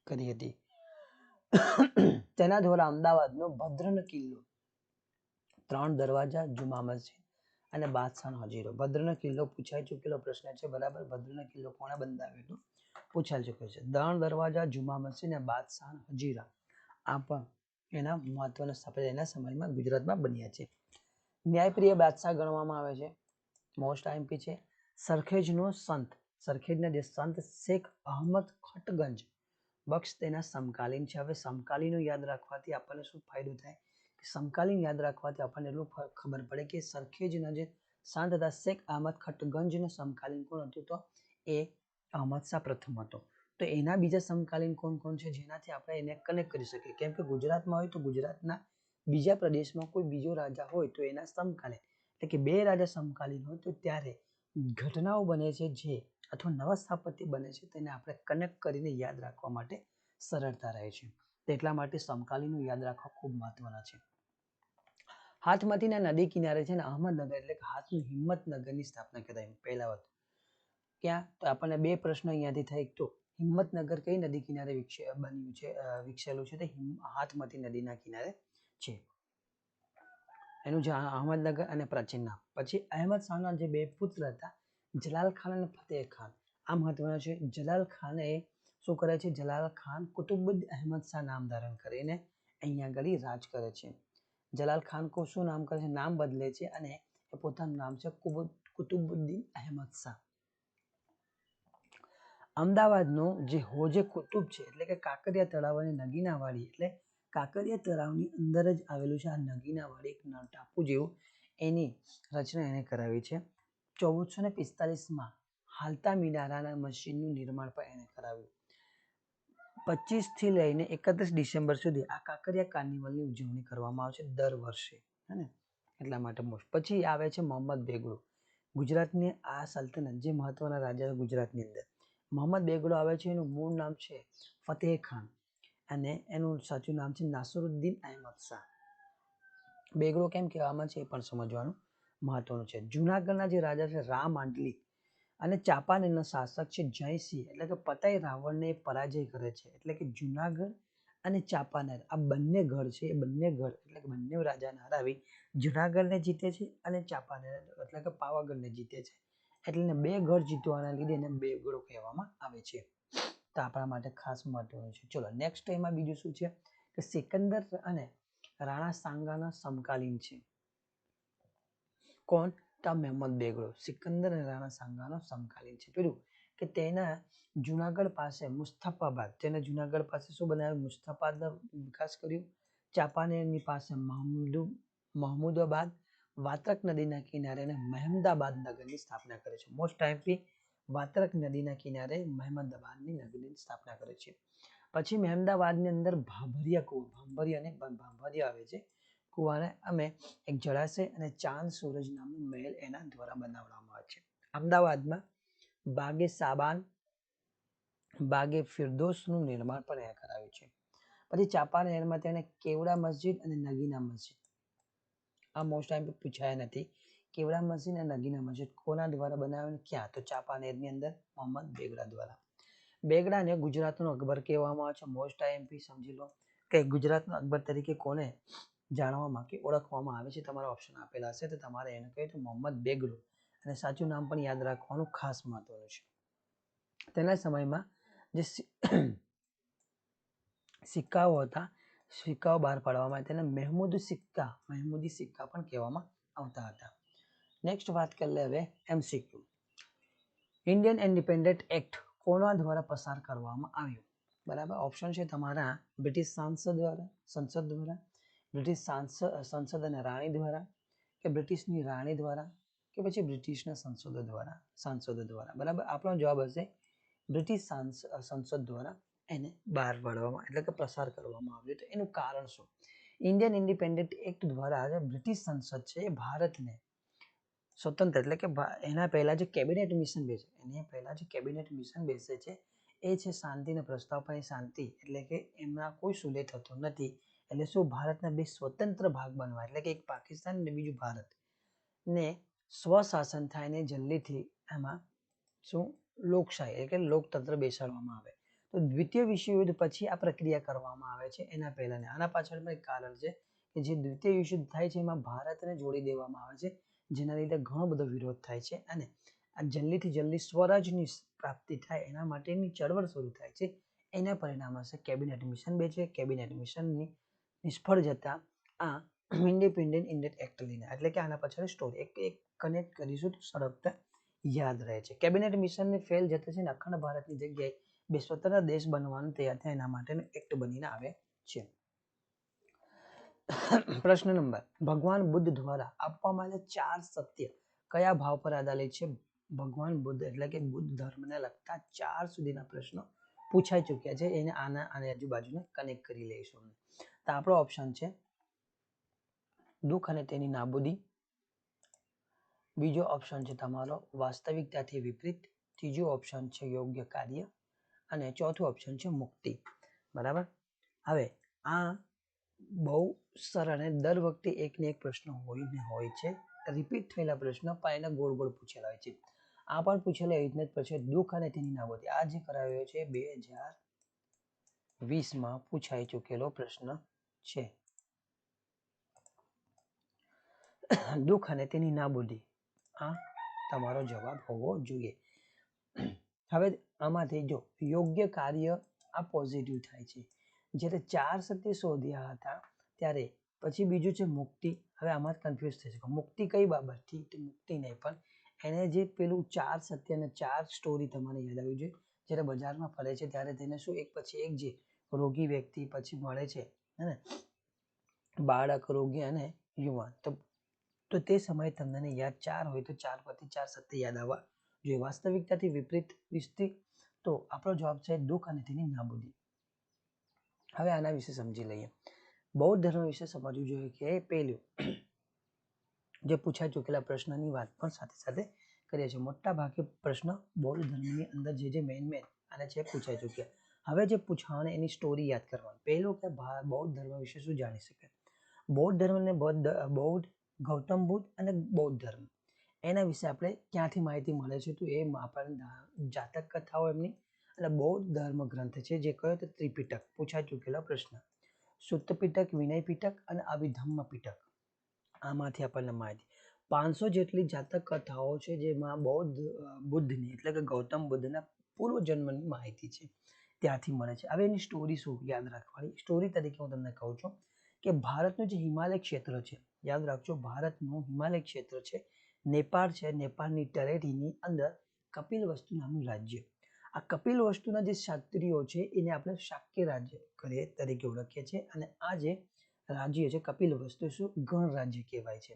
કરી હતી. તેના દ્વારા અમદાવાદનો ભદ્રનો કિલ્લો, 3 દરવાજા, જુમા મસ્જિદ અને બાદશાહનો હજીરો. ભદ્રનો કિલ્લો પૂછાઈ ચૂકેલો પ્રશ્ન છે, બરાબર. ભદ્રનો કિલ્લો કોણે બંધાવ્યો હતો? પૂછાઈ ચૂક્યો છે. 3 દરવાજા, જુમા મસ્જિદ અને બાદશાહનો હજીરા આ પણ એના મહત્વના સ્થાપત્ય એના સમયમાં ગુજરાતમાં બન્યા છે. ન્યાયપ્રિય બાદશાહ ગણવામાં આવે છે. મોસ્ટ આઈએમપી છે. સરખેજનો સંત, સરખેજના જે સંત શેખ અહમદ ખટગંજ બક્ષ તેના સમકાલીન છે. હવે સમકાલીનો યાદ રાખવાથી આપણને શું ફાયદો થાય? સમકાલીન યાદ રાખવાથી આપણને એટલું ખબર પડે કે સરખેજના જે સંત હતા શેખ અહમદ ખટગંજનો સમકાલીન કોણ હતું? તો એ અહમદ શાહ પ્રથમ હતો. તો એના બીજા સમકાલીન કોણ છે જેનાથી આપણે એને કનેક્ટ કરી શકીએ? કેમ કે ગુજરાતમાં હોય તો ગુજરાતના બીજા પ્રદેશમાં કોઈ બીજો રાજા હોય તો એના સમકાલીન, એટલે કે 2 રાજા સમકાલીન હોય તો ત્યારે ઘટનાઓ બને છે જે અથવા નવા સ્થાપત્ય બને છે તેને આપણે કનેક્ટ કરીને યાદ રાખવા માટે સરળતા રહે છે. એટલા માટે સમકાલીનનું યાદ રાખવા ખૂબ મહત્વના છે. હાથમતીના નદી કિનારે છે ને અહમદનગર એટલે કે હાથનું હિંમતનગરની સ્થાપના કરાઈ. પહેલા વાત ક્યાં? તો આપણને 2 પ્રશ્ન અહીંયાથી થાય. તો હિંમતનગર કઈ નદી કિનારે બન્યું છે, વિકસેલું છે? તે હાથમતી નદીના કિનારે છે. એનું જે અહમદનગર અને પ્રાચીન નામ. પછી અહેમદ શાહના જે 2 પુત્ર હતા જલાલ ખાન અને ફતેહ ખાન, આ મહત્વના છે. જલાલ ખાને શું કરે છે? જલાલ ખાન કુતુબુદ્દીન અહેમદ શાહ નામ ધારણ કરીને અહીંયા આગળ રાજ કરે છે. જલાલ ખાન કો શું નામ કરે છે? નામ બદલે છે અને પોતાનું નામ છે કુતુબુદ્દીન અહેમદ શાહ. અમદાવાદનો જે હોજે કુતુબ છે એટલે કે કાંકરિયા તળાવ અને નગીનાવાડી, એટલે કાંકરિયા તળાવની અંદર જ આવેલું છે આ નગીનાવાડી, એક ટાપુ જેવું. એની રચના એને કરાવી છે. 1445માં હાલતા મિનારાના મસ્જિદનું નિર્માણ પણ એને કરાવ્યું. 25 થી લઈને 31 ડિસેમ્બર સુધી આ કાંકરિયા કાર્નિવલની ઉજવણી કરવામાં આવે છે દર વર્ષે, હે ને? એટલા માટે પછી આવે છે મોહમ્મદ બેગડો. ગુજરાતની આ સલ્તનત જે મહત્વના રાજા ગુજરાતની અંદર મોહમ્મદ બેગડો આવે છે. એનું મૂળ નામ છે ફતેહ ખાન અને એનું સાચું નામ છે નાસિરુદ્દીન અહેમદ શાહ. બેગડો કેમ કહેવામાં છે એ પણ સમજવાનું મહત્વનું છે. જુનાગઢના જે રાજા છે રામ આંડલી અને ચાંપાનેરના શાસક છે જયસિંહ, એટલે કે પતાઈ રાવણને પરાજય કરે છે. એટલે કે જુનાગઢ અને ચાંપાનેર આ બંને ગઢ છે, એ બંને ગઢ એટલે કે બંને રાજાને હરાવી જુનાગઢને જીતે છે અને ચાંપાનેર એટલે કે પાવાગઢને જીતે છે. એટલે 2 ગઢ જીતવાના લીધે એને બેગડો કહેવામાં આવે છે. તો આપણા માટે ખાસ મહત્વનું છે. ચલો નેક્સ્ટ એમાં બીજું શું છે કે સિકંદર અને રાણા સાંગાના સમકાલીન છે. કોણ? તો મહેમદ બેગડો. સિકંદર અને રાણા સાંગાનો સમકાલીન છે. પેલું કે તેના જુનાગઢ પાસે મુસ્તફાબાદ, તેને જુનાગઢ પાસે શું બનાવ્યું? મુસ્તફાબાદનો વિકાસ કર્યો. ચાંપાનેરની પાસે મહમૂદાબાદ, વાત્રક નદીના કિનારે અને મહેમદાબાદ નગરની સ્થાપના કરે છે. મોસ્ટ આઈએમપી વાત્રક નદીના કિનારે મહેમદાબાદની નગરની સ્થાપના કરે છે. પછી મહેમદાબાદની અંદર ભાંભરિયા આવે છે કુવાને અમે એક જળાશય અને ચાંદ સૂરજ નામનો મહેલ એના દ્વારા બનાવવામાં આવે છે. અમદાવાદમાં બાગે સાબાન, બાગે ફિરદોસનું નિર્માણ પણ એ કરાવ્યું છે. પછી ચાંપાનેરમાં તેને કેવડા મસ્જિદ અને નગીના મસ્જિદ, આ મોસ્ટ ટાઈમ પૂછાયા નથી. કેવડા મસ્જિદ અને નગીના મસ્જિદ કોના દ્વારા બનાવ્યું? ક્યાં? તો ચાંપાનેરની અંદર મોહમ્મદ બેગડા દ્વારા. બેગડાને ગુજરાતનો અકબર કહેવામાં આવે છે. મોસ્ટ આઈએમપી સમજી લો કે ગુજરાતનો અકબર તરીકે કોને જાણવામાં કે ઓળખવામાં આવે છે? તમારા ઓપ્શન આપેલા હશે તો તમારે એને કહે તો મોહમ્મદ બેગડો, અને સાચું નામ પણ યાદ રાખવાનું ખાસ મહત્વનું છે. તેના સમયમાં જે સિક્કાઓ હતા, સિક્કાઓ બહાર પાડવામાં તેને મહેમૂદી સિક્કા પણ કહેવામાં આવતા હતા. નેક્સ્ટ વાત કરી લે હવે MCQ. ઇન્ડિયન ઇન્ડિપેન્ડન્ટ એક્ટ કોના દ્વારા પસાર કરવામાં આવ્યો? બરાબર. ઓપ્શન છે તમારા બ્રિટિશ સંસદ દ્વારા, બ્રિટિશ સંસદ અને રાણી દ્વારા, કે બ્રિટિશની રાણી દ્વારા, કે પછી બ્રિટિશના સાંસદો દ્વારા. બરાબર. આપણો જવાબ હશે બ્રિટિશ સંસદ દ્વારા એને બહાર પાડવામાં એટલે કે પસાર કરવામાં આવ્યો. તો એનું કારણ શું? ઇન્ડિયન ઇન્ડિપેન્ડન્ટ એક્ટ દ્વારા જે બ્રિટિશ સંસદ છે એ ભારતને સ્વતંત્ર એટલે કે એના પહેલા જે કેબિનેટ મિશન બેસે છે એ છે શાંતિનો પ્રસ્તાવ પર. શાંતિ એટલે કે એમના કોઈ સુલેહ થતો નથી. એટલે શું? ભારતના 2 સ્વતંત્ર ભાગ બનવા, એટલે કે એક પાકિસ્તાન અને બીજું ભારત ને સ્વશાસન થાય ને જલ્દીથી એમાં શું લોકશાહી એટલે કે લોકતંત્ર બેસાડવામાં આવે. તો દ્વિતીય વિશ્વયુદ્ધ પછી આ પ્રક્રિયા કરવામાં આવે છે, એના પહેલા આના પાછળ એક કારણ છે કે જે દ્વિતીય વિશ્વયુદ્ધ થાય છે એમાં ભારતને જોડી દેવામાં આવે છે, જેના લીધે ઘણો બધો વિરોધ થાય છે અને આ જલ્દીથી જલ્દી સ્વરાજની પ્રાપ્તિ થાય એના માટેની ચળવળ શરૂ થાય છે. એના પરિણામ હશે કેબિનેટ મિશન 2 છે. કેબિનેટ મિશનની નિષ્ફળ જતા આ ઇન્ડિપેન્ડન્ટ ઇન્ડિયન એક્ટ લઈને, એટલે કે આના પાછળ સ્ટોરી એક કનેક્ટ કરીશું તો સરળતા યાદ રહે છે. કેબિનેટ મિશનને ફેલ જતા છે ને અખંડ ભારતની જગ્યાએ બે સ્વતંત્ર દેશ બનવાનું તૈયાર થાય એના માટેનું એક્ટ બનીને આવે છે. પ્રશ્ન નંબર, ભગવાન બુદ્ધ દ્વારા આપવામાં આવેલા 4 સત્ય કયા ભાવ પર આધારિત છે? ભગવાન બુદ્ધ એટલે કે બુદ્ધ ધર્મને લગતા 4 સુધીના પ્રશ્નો પૂછાઈ ચૂક્યા છે, એને આની આજુબાજુને કનેક્ટ કરી લઈશું. તો આપણો ઓપ્શન છે દુઃખ અને તેની નાબૂદી, બીજો ઓપ્શન છે તમારો વાસ્તવિકતાથી વિપરીત, ત્રીજો ઓપ્શન છે યોગ્ય કાર્ય અને ચોથું ઓપ્શન છે મુક્તિ. બરાબર. હવે આ બહુ સરળ અને દર વખતે એક ને એક પ્રશ્ન હોય છે, રિપીટ થયેલા પ્રશ્ન પણ એને ગોળ ગોળ પૂછેલા હોય છે. આ પણ પૂછેલા એ રીતના જ પછી દુઃખ અને તેની નાબૂદી આ જે કરાવ્યો છે 2020માં પૂછાઈ ચૂકેલો પ્રશ્ન છે. દુઃખ અને તેની નાબૂદી આ તમારો જવાબ હોવો જોઈએ. હવે આમાંથી જો યોગ્ય કાર્ય આ પોઝિટિવ થાય છે, જ્યારે 4 સત્ય શોધ્યા હતા ત્યારે પછી બીજું છે મુક્તિ. હવે આમાં કન્ફ્યુઝ થઈ શકે મુક્તિ કઈ બાબતથી, તો મુક્તિ નહીં પણ એને જે પેલું 4 સત્ય અને 4 સ્ટોરી તમારે યાદ આવવી જોઈએ. જ્યારે બજારમાં ફરે છે ત્યારે તેને શું એક પછી એક જે રોગી વ્યક્તિ પછી મળે છે, હે બાળક, રોગી અને યુવાન, તો તે સમયે તમને યાદ 4 હોય તો 4 પરથી 4 સત્ય યાદ આવવા જોઈએ. વાસ્તવિકતાથી વિપરીત વિસ્તૃત, તો આપણો જવાબ છે દુઃખ અને તેની નાબૂદી. હવે આના વિશે સમજી લઈએ. બૌદ્ધ ધર્મ વિશે સમજવું જોઈએ કે પેલું જે પૂછાઈ ચૂકેલા પ્રશ્નની વાત પણ સાથે સાથે કરીએ છીએ. મોટા ભાગે પ્રશ્ન બૌદ્ધ ધર્મની અંદર જે મેઇન અને છે પૂછાઈ ચૂક્યા. હવે જે પૂછાવાને એની સ્ટોરી યાદ કરવાની. પહેલું કે બૌદ્ધ ધર્મ વિશે શું જાણી શકાય. બૌદ્ધ ધર્મ ને બૌદ્ધ ગૌતમ બુદ્ધ અને બૌદ્ધ ધર્મ એના વિશે આપણે ક્યાંથી માહિતી મળે છે, તો એ આપણને જાતક કથાઓ એમની અને બૌદ્ધ ધર્મ ગ્રંથ છે જે કયો તો ત્રિપિટક પૂછાઈ ચૂકેલો પ્રશ્ન. સુત્ત પિટક, વિનય પિટક અને અભિધમ્મ પિટક આમાંથી આપણને માહિતી. 500 જેટલી જાતક કથાઓ છે જેમાં બુદ્ધની એટલે કે ગૌતમ બુદ્ધના પૂર્વ જન્મની માહિતી છે ત્યાંથી મળે છે. હવે એની સ્ટોરી શું યાદ રાખવાની. સ્ટોરી તરીકે હું તમને કહું છું કે ભારતનું જે હિમાલય ક્ષેત્ર છે, યાદ રાખજો ભારતનું હિમાલય ક્ષેત્ર છે, નેપાળ છે, નેપાળની ટેરેટરીની અંદર કપિલવસ્તુ નામનું રાજ્ય. આ કપિલવસ્તુના જે ક્ષત્રિયો છે એને આપણે શાક્ય રાજ્ય તરીકે ઓળખીએ છીએ અને આ જે રાજ્ય છે કપિલવસ્તુ શું ગણ રાજ્ય કહેવાય છે.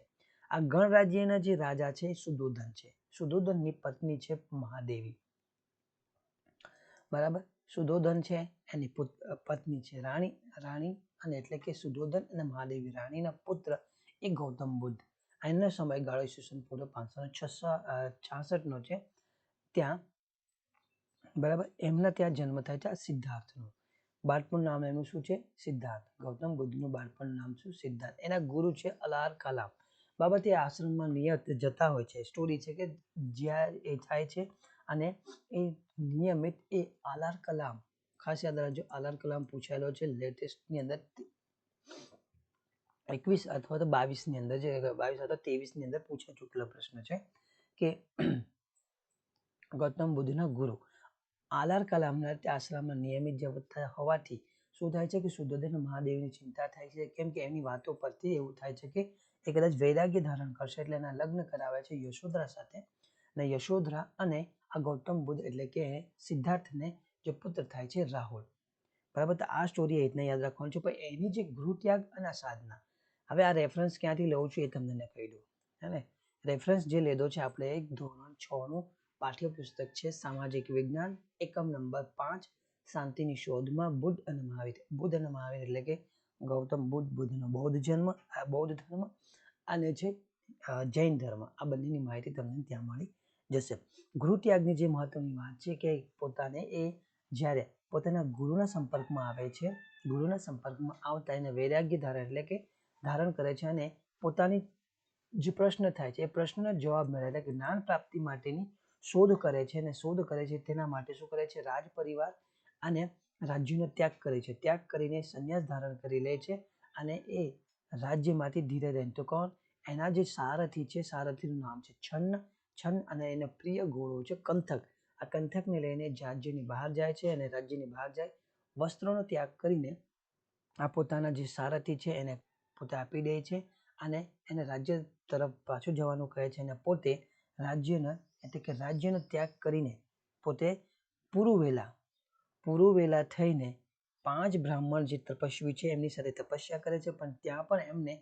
આ ગણ રાજ્યના જે રાજા છે એ સુધોધન છે. સુધોધનની પત્ની છે મહાદેવી. બરાબર. સુધોધન છે એની પત્ની છે રાણી અને એટલે કે સુધોધન અને મહાદેવી રાણીના પુત્ર એ ગૌતમ બુદ્ધ. એનો સમયગાળો ઈસવીસન પૂર્વ 566 નો છે ત્યાં. બરાબર. એમના ત્યાં જન્મ થાય છે સિદ્ધાર્થનો. બાળપણ નામ એનું શું છે? સિદ્ધાર્થ. ગૌતમ બુદ્ધનું બાળપણ નામ શું? સિદ્ધાર્થ. એના ગુરુ છે અલાર કલામ. બાબત એ આશ્રમમાં નિયત જતા હોય છે. સ્ટોરી છે કે જ્યાં એ થાય છે અને એ નિયમિત એ અલાર કલામ, ખાસ યાદ રાખજો અલાર કલામ પૂછાયેલો છે લેટેસ્ટની અંદર 21 અથવા તો 22 ની અંદર, જે 22 અથવા 23 ની અંદર પૂછાઈ ચૂકેલો પ્રશ્ન છે કે ગૌતમ બુદ્ધના ગુરુ આલાર કલામના આશ્રમમાં નિયમિત જતા હોવાથી શું થાય છે કે સુધોધન મહાદેવની ચિંતા થાય છે, કેમ કે એની વાતો પરથી એવું થાય છે કે એ કદાચ વૈરાગ્ય ધારણ કરશે એટલે એના લગ્ન કરાવે છે યશોધરા સાથે. અને યશોધરા અને આ ગૌતમ બુદ્ધ એટલે કે સિદ્ધાર્થને જે પુત્ર થાય છે રાહુલ. બરાબર. તો આ સ્ટોરી એ રીતના યાદ રાખવાનું છે. પણ એની જે ગૃહત્યાગ અને સાધના, હવે આ રેફરન્સ ક્યાંથી લઉં છું એ તમને કહી દઉં. હે રેફરન્સ જે લીધો છે આપણે ધોરણ 6 નું પાઠ્યપુસ્તક છે સામાજિક વિજ્ઞાન, એકમ નંબર 5 શાંતિની શોધમાં બુદ્ધ અને મહાવીર. બુદ્ધ અને મહાવીર એટલે કે ગૌતમ બુદ્ધનો બૌદ્ધ જન્મ, આ બૌદ્ધ ધર્મ અને છે જૈન ધર્મ, આ બંનેની માહિતી તમને ત્યાં મળી જશે. ગૃહત્યાગની જે મહત્વની વાત છે કે પોતાને એ જ્યારે પોતાના ગુરુના સંપર્કમાં આવે છે, ગુરુના સંપર્કમાં આવતા એને વૈરાગ્ય ધારણ કરે છે અને પોતાની જે પ્રશ્ન થાય છે એ પ્રશ્નનો જવાબ મળે એટલે કે જ્ઞાન પ્રાપ્તિ માટેની શોધ કરે છે. અને શોધ કરે છે તેના માટે શું કરે છે રાજ પરિવાર અને રાજ્યનો ત્યાગ કરે છે. ત્યાગ કરીને સંન્યાસ ધારણ કરી લે છે અને એ રાજ્યમાંથી ધીરે ધીરે તો કોણ એના જે સારથી છે, સારથીનું નામ છે છન્ન અને એનો પ્રિય ઘોડો છે કંથક. આ કંથકને લઈને રાજ્યની બહાર જાય છે અને રાજ્યની બહાર જાય વસ્ત્રોનો ત્યાગ કરીને આ પોતાના જે સારથી છે એને પોતે આપી દે છે અને એને રાજ્ય તરફ પાછું જવાનું કહે છે અને પોતે રાજ્યનો એટલે કે રાજ્યનો ત્યાગ કરીને પોતે પુરુવેલા થઈને 5 બ્રાહ્મણ જે તપસ્વી છે એમની સાથે તપસ્યા કરે છે, પણ ત્યાં પણ એમને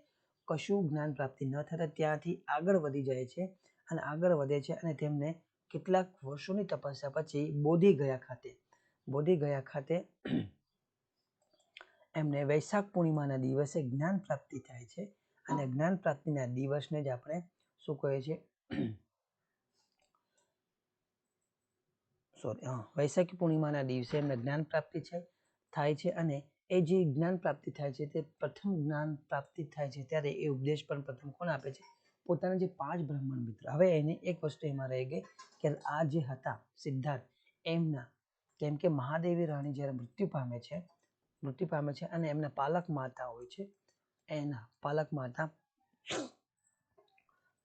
કશું જ્ઞાન પ્રાપ્તિ ન થતા ત્યાંથી આગળ વધી જાય છે અને આગળ વધે છે અને તેમને કેટલાક વર્ષોની તપસ્યા પછી બોધિ ગયા ખાતે એમને વૈશાખ પૂર્ણિમાના દિવસે જ્ઞાન પ્રાપ્તિ થાય છે અને જ્ઞાન પ્રાપ્તિના દિવસને જ આપણે શું કહે છે વૈશાખી પૂર્ણિમાના દિવસે એમને જ્ઞાન પ્રાપ્તિ થાય છે અને એ જે જ્ઞાન પ્રાપ્તિ થાય છે તે પ્રથમ જ્ઞાન પ્રાપ્તિ થાય છે ત્યારે એ ઉપદેશ પણ પ્રથમ કોણ આપે છે? પોતાના જે 5 બ્રાહ્મણ મિત્ર. હવે એને એક વસ્તુ એમાં રહી ગઈ કે આ જે હતા સિદ્ધાર્થ એમના, કેમ કે મહાદેવી રાણી જ્યારે મૃત્યુ પામે છે અને એમના પાલક માતા હોય છે, એના પાલક માતા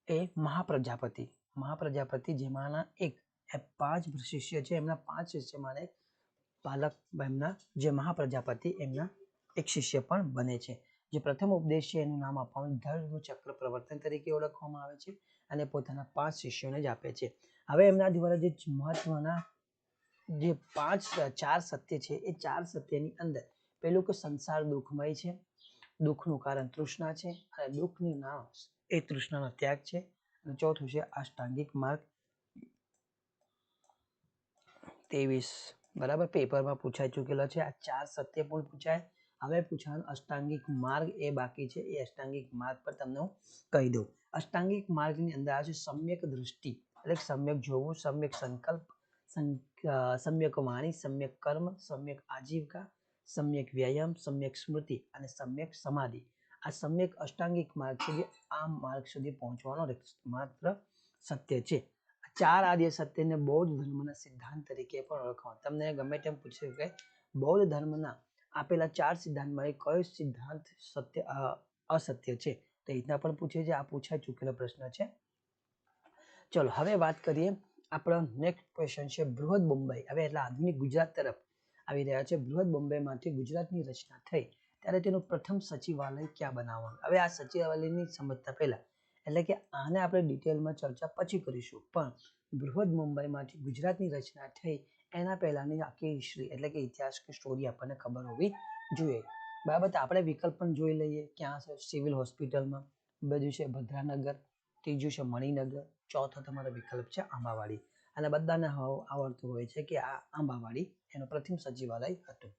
એ મહાપ્રજાપતિ જેમાંના એક 5 શિષ્ય છે, એમના 5 શિષ્યમાં પાલક એમના જે મહાપ્રજાપતિ એમના એક શિષ્ય પણ બને છે. જે પ્રથમ ઉપદેશ છે એનું નામ આપવાનું ધર્મચક્ર પ્રવર્તન તરીકે ઓળખવામાં આવે છે અને પોતાના 5 શિષ્યોને જ આપે છે. હવે એમના દ્વારા જે મહત્વના જે 4 સત્ય છે એ 4 સત્યની અંદર પેલું કે સંસાર દુઃખમય છે, દુઃખનું કારણ તૃષ્ણા છે અને દુઃખનું નામ એ તૃષ્ણાનો ત્યાગ છે. અને ચોથું છે અષ્ટાંગિક માર્ગ 23 બરાબર પેપરમાં પૂછાઈ ચૂકેલો છે. આ 4 સત્ય પણ પૂછાય. હવે પૂછવાનું અષ્ટાંગિક માર્ગ એ બાકી છે. એ અષ્ટાંગિક માર્ગ પર તમને હું કહી દઉં. અષ્ટાંગિક માર્ગની અંદર આવે છે સમ્યક દૃષ્ટિ એટલે સમ્યક જોવું, સમ્યક સંકલ્પ, સમ્યક વાણી, સમ્યક કર્મ, સમ્યક આજીવિકા, સમ્યક વ્યાયામ, સમ્યક સ્મૃતિ અને સમ્યક સમાધિ. આ સમ્યક અષ્ટાંગિક માર્ગ છે જે આ માર્ગ સુધી પહોંચવાનો માત્ર સત્ય છે. 4 આદ્ય સત્યને બૌદ્ધ ધર્મના સિદ્ધાંત તરીકે પણ ઓળખવામાં. તમને ગમે તેમ પૂછ્યું કે બૌદ્ધ ધર્મના આપેલા 4 સિદ્ધાંતમાં કયો સિદ્ધાંત સત્ય અસત્ય છે, તે રીતના પણ પૂછે છે. આ પૂછાઈ ચૂકેલો પ્રશ્ન છે. ચલો હવે વાત કરીએ. આપણો નેક્સ્ટ ક્વેશ્ચન છે બૃહદ મુંબઈ. હવે એટલે આધુનિક ગુજરાત તરફ આવી રહ્યા છે. બૃહદ મુંબઈમાંથી ગુજરાતની રચના થઈ ત્યારે તેનું પ્રથમ સચિવાલય ક્યાં બનાવવાનું? હવે આ સચિવાલયની સમજતા પહેલા એટલે કે આને આપણે ડિટેલમાં ચર્ચા પછી કરીશું, પણ બૃહદ મુંબઈમાંથી ગુજરાતની રચના થઈ એના પહેલાની આખી હિસ્ટ્રી એટલે કે ઇતિહાસ કે સ્ટોરી આપણને ખબર હોવી જોઈએ. બરાબર, તો આપણે વિકલ્પ પણ જોઈ લઈએ. ક્યાં છે? સિવિલ હોસ્પિટલમાં. બીજું છે ભદ્રાનગર, ત્રીજું છે મણિનગર, ચોથો તમારો વિકલ્પ છે આંબાવાડી. અને બધાને આવડતું હોય છે કે આ આંબાવાડી એનું પ્રથમ સચિવાલય હતું.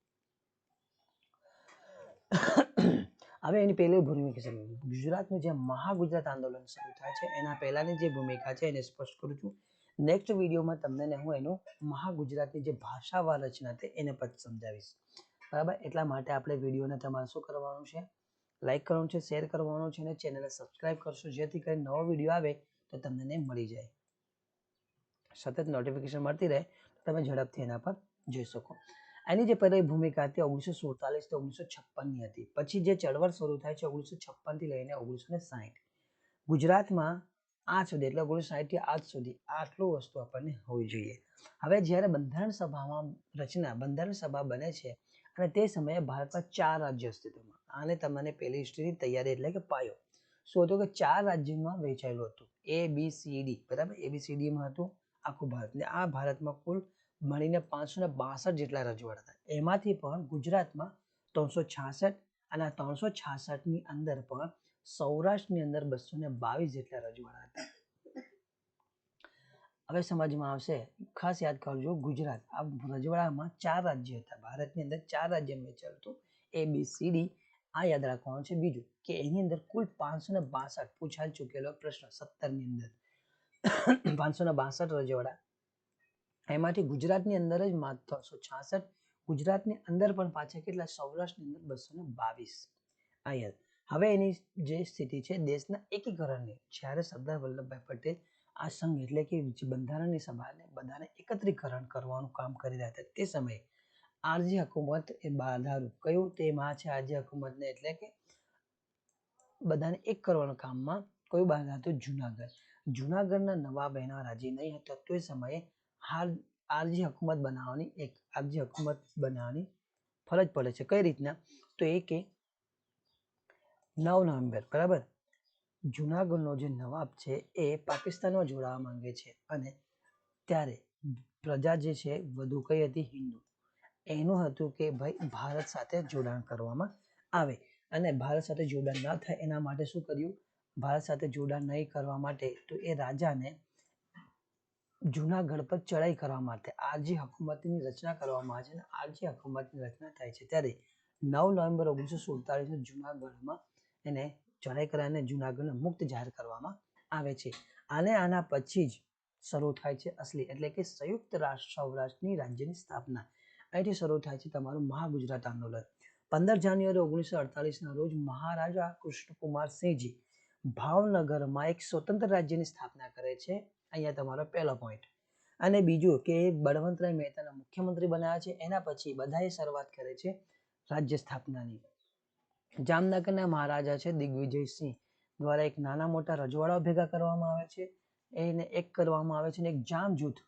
હવે એની પહેલી ભૂમિકા છે ગુજરાતનું જે મહાગુજરાત આંદોલન શરૂ થાય છે એના પહેલાની જે ભૂમિકા છે એને સ્પષ્ટ કરું છું. નેક્સ્ટ વિડીયોમાં તમને હું એનું મહાગુજરાતની જે ભાષાવાર રચના છે એને પછી સમજાવીશ. બરાબર, એટલા માટે આપણે વિડીયોને તમારે શું કરવાનું છે? લાઈક કરવાનું છે, શેર કરવાનું છે અને ચેનલને સબસ્ક્રાઇબ કરશો જેથી કરીને નવો વિડીયો આવે તો તમને મળી જાય, સતત નોટિફિકેશન મળતી રહે તમે ઝડપથી એના પર જોઈ શકો. એની જે પહેલી ભૂમિકા હતી 1947 થી 1956 ની હતી. પછી જે ચળવળ શરૂ થાય છે 1956 થી લઈને 1960 ગુજરાતમાં આજ સુધી એટલે 1960 થી આજ સુધી આટલું વસ્તુ આપણને હોવી જોઈએ. હવે જ્યારે બંધારણ સભા બને છે અને તે સમયે ભારતમાં 4 રાજ્ય અસ્તિત્વમાં. આને તમને પહેલી હિસ્ટ્રીની તૈયારી એટલે કે પાયો. શું હતું કે 4 રાજ્યોમાં વહેંચાયેલું હતું. ABCD બરાબર, ABCD માં હતું આખું ભારત. આ ભારતમાં કુલ મળીને 562 જેટલા રજવાડા હતા. એમાંથી પણ ગુજરાતમાં 366 અને આ 366 ની અંદર પણ સૌરાષ્ટ્રની અંદર 222 જેટલા રજવાડા હતા. હવે સમજમાં આવશે. ખાસ યાદ કરજો ગુજરાત આ રજવાડામાં 4 રાજ્ય હતા. ભારતની અંદર 4 રાજ્ય વહેંચાયેલું હતું. ABCD આ યાદ રાખવાનું છે. બીજું કે એની અંદર કુલ 562 પૂછાઈ ચૂકેલો પ્રશ્ન 17 ની અંદર 562 રજવાડા. એમાંથી ગુજરાતની અંદર જ માત્ર 366, ગુજરાતની અંદર પણ પાછા કેટલા સૌરાષ્ટ્રની અંદર 222. આ યાદ. હવે એની જે સ્થિતિ છે દેશના એકીકરણની, જ્યારે સરદાર વલ્લભભાઈ પટેલ આ સંઘ એટલે કે બંધારણની સભાને બધાને એકત્રીકરણ કરવાનું કામ કરી રહ્યા હતા તે સમયે આરજી હકુમત એ બાધારૂપ કયું તેમાં છે આરજી હકુમતને એટલે કે બધાને એક કરવાનું કામમાં કયું બાંધ હતું જુનાગઢના નવાબ એના રાજી નહીં હતો તો એ સમયે આરજી હકુમત બનાવવાની ફરજ પડે છે કઈ રીતના તો એ કે 9 નવેમ્બર બરાબર જુનાગઢનો જે નવાબ છે એ પાકિસ્તાનમાં જોડાવા માંગે છે અને ત્યારે પ્રજા જે છે વધુ કઈ હતી હિન્દુ એનું હતું કે ભાઈ ભારત સાથે જોડાણ કરવામાં આવે અને ભારત સાથે જોડાણ ના થાય એના માટે શું કર્યું ભારત સાથે જોડાણ નહીં કરવા માટે તો એ રાજાને જુનાગઢ પર ચડાઈ કરવા માટે આરજી હકુમતની રચના કરવામાં આવે છે અને આરજી હકુમતની રચના થાય છે ત્યારે 9 નવેમ્બર 1947 જુનાગઢમાં એને ચડાઈ કરીને જુનાગઢને મુક્ત જાહેર કરવામાં આવે છે અને આના પછી જ શરૂ થાય છે અસલી એટલે કે સંયુક્ત રાષ્ટ્ર સૌરાષ્ટ્રની રાજ્યની સ્થાપના અહીંથી શરૂ થાય છે તમારું મહાગુજરાત આંદોલન 15 જાન્યુઆરી 1948 રોજ મહારાજા કૃષ્ણકુમારસિંહજી ભાવનગરમાં એક સ્વતંત્ર રાજ્યની સ્થાપના કરે છે અહીંયા તમારો પહેલો પોઈન્ટ અને બીજું કે બળવંતરાય મહેતાના મુખ્યમંત્રી બનાવ્યા છે એના પછી બધાએ શરૂઆત કરે છે રાજ્ય સ્થાપનાની જામનગરના મહારાજા છે દિગ્વિજયસિંહ દ્વારા એક નાના મોટા રજવાડાઓ ભેગા કરવામાં આવે છે એને એક કરવામાં આવે છે અને એક જામ જૂથ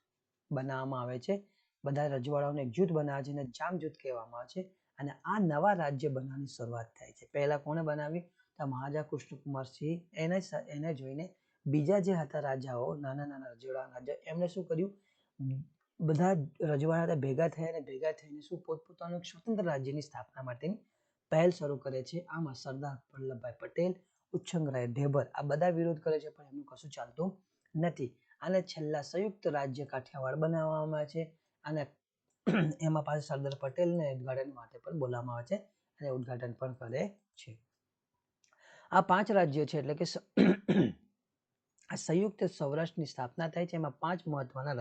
બનાવવામાં આવે છે બધા રજવાડાઓને એક જૂથ બનાવે છે અને જામ જૂથ કહેવામાં આવે છે અને આ નવા રાજ્ય બનાવવાની શરૂઆત થાય છે પહેલા કોણે બનાવ્યું તો મહારાજા કૃષ્ણકુમારસિંહ એને જોઈને બીજા જે હતા રાજાઓ નાના નાના રજવાડા રાજા એમણે શું કર્યું બધા રજવાડા ભેગા થયા અને ભેગા થઈને શું પોતપોતાનું સ્વતંત્ર રાજ્યની સ્થાપના માટેની પહેલ શરૂ કરે છે આમાં સરદાર વલ્લભભાઈ પટેલ ઉચ્છંગરાય ઢેબર આ બધા વિરોધ કરે છે પણ એમનું કશું ચાલતું નથી અને છેલ્લા સંયુક્ત રાજ્ય કાઠિયાવાડ બનાવવામાં આવે છે અને એમાં પાછા સરદાર પટેલને ઉદ્ઘાટન માટે પણ બોલાવવામાં આવે છે અને ઉદ્ઘાટન પણ કરે છે આ 5 રાજ્યો છે એટલે કે સંયુક્ત સૌરાષ્ટ્રની સ્થાપના થાય છે એમાં 5 મહત્વના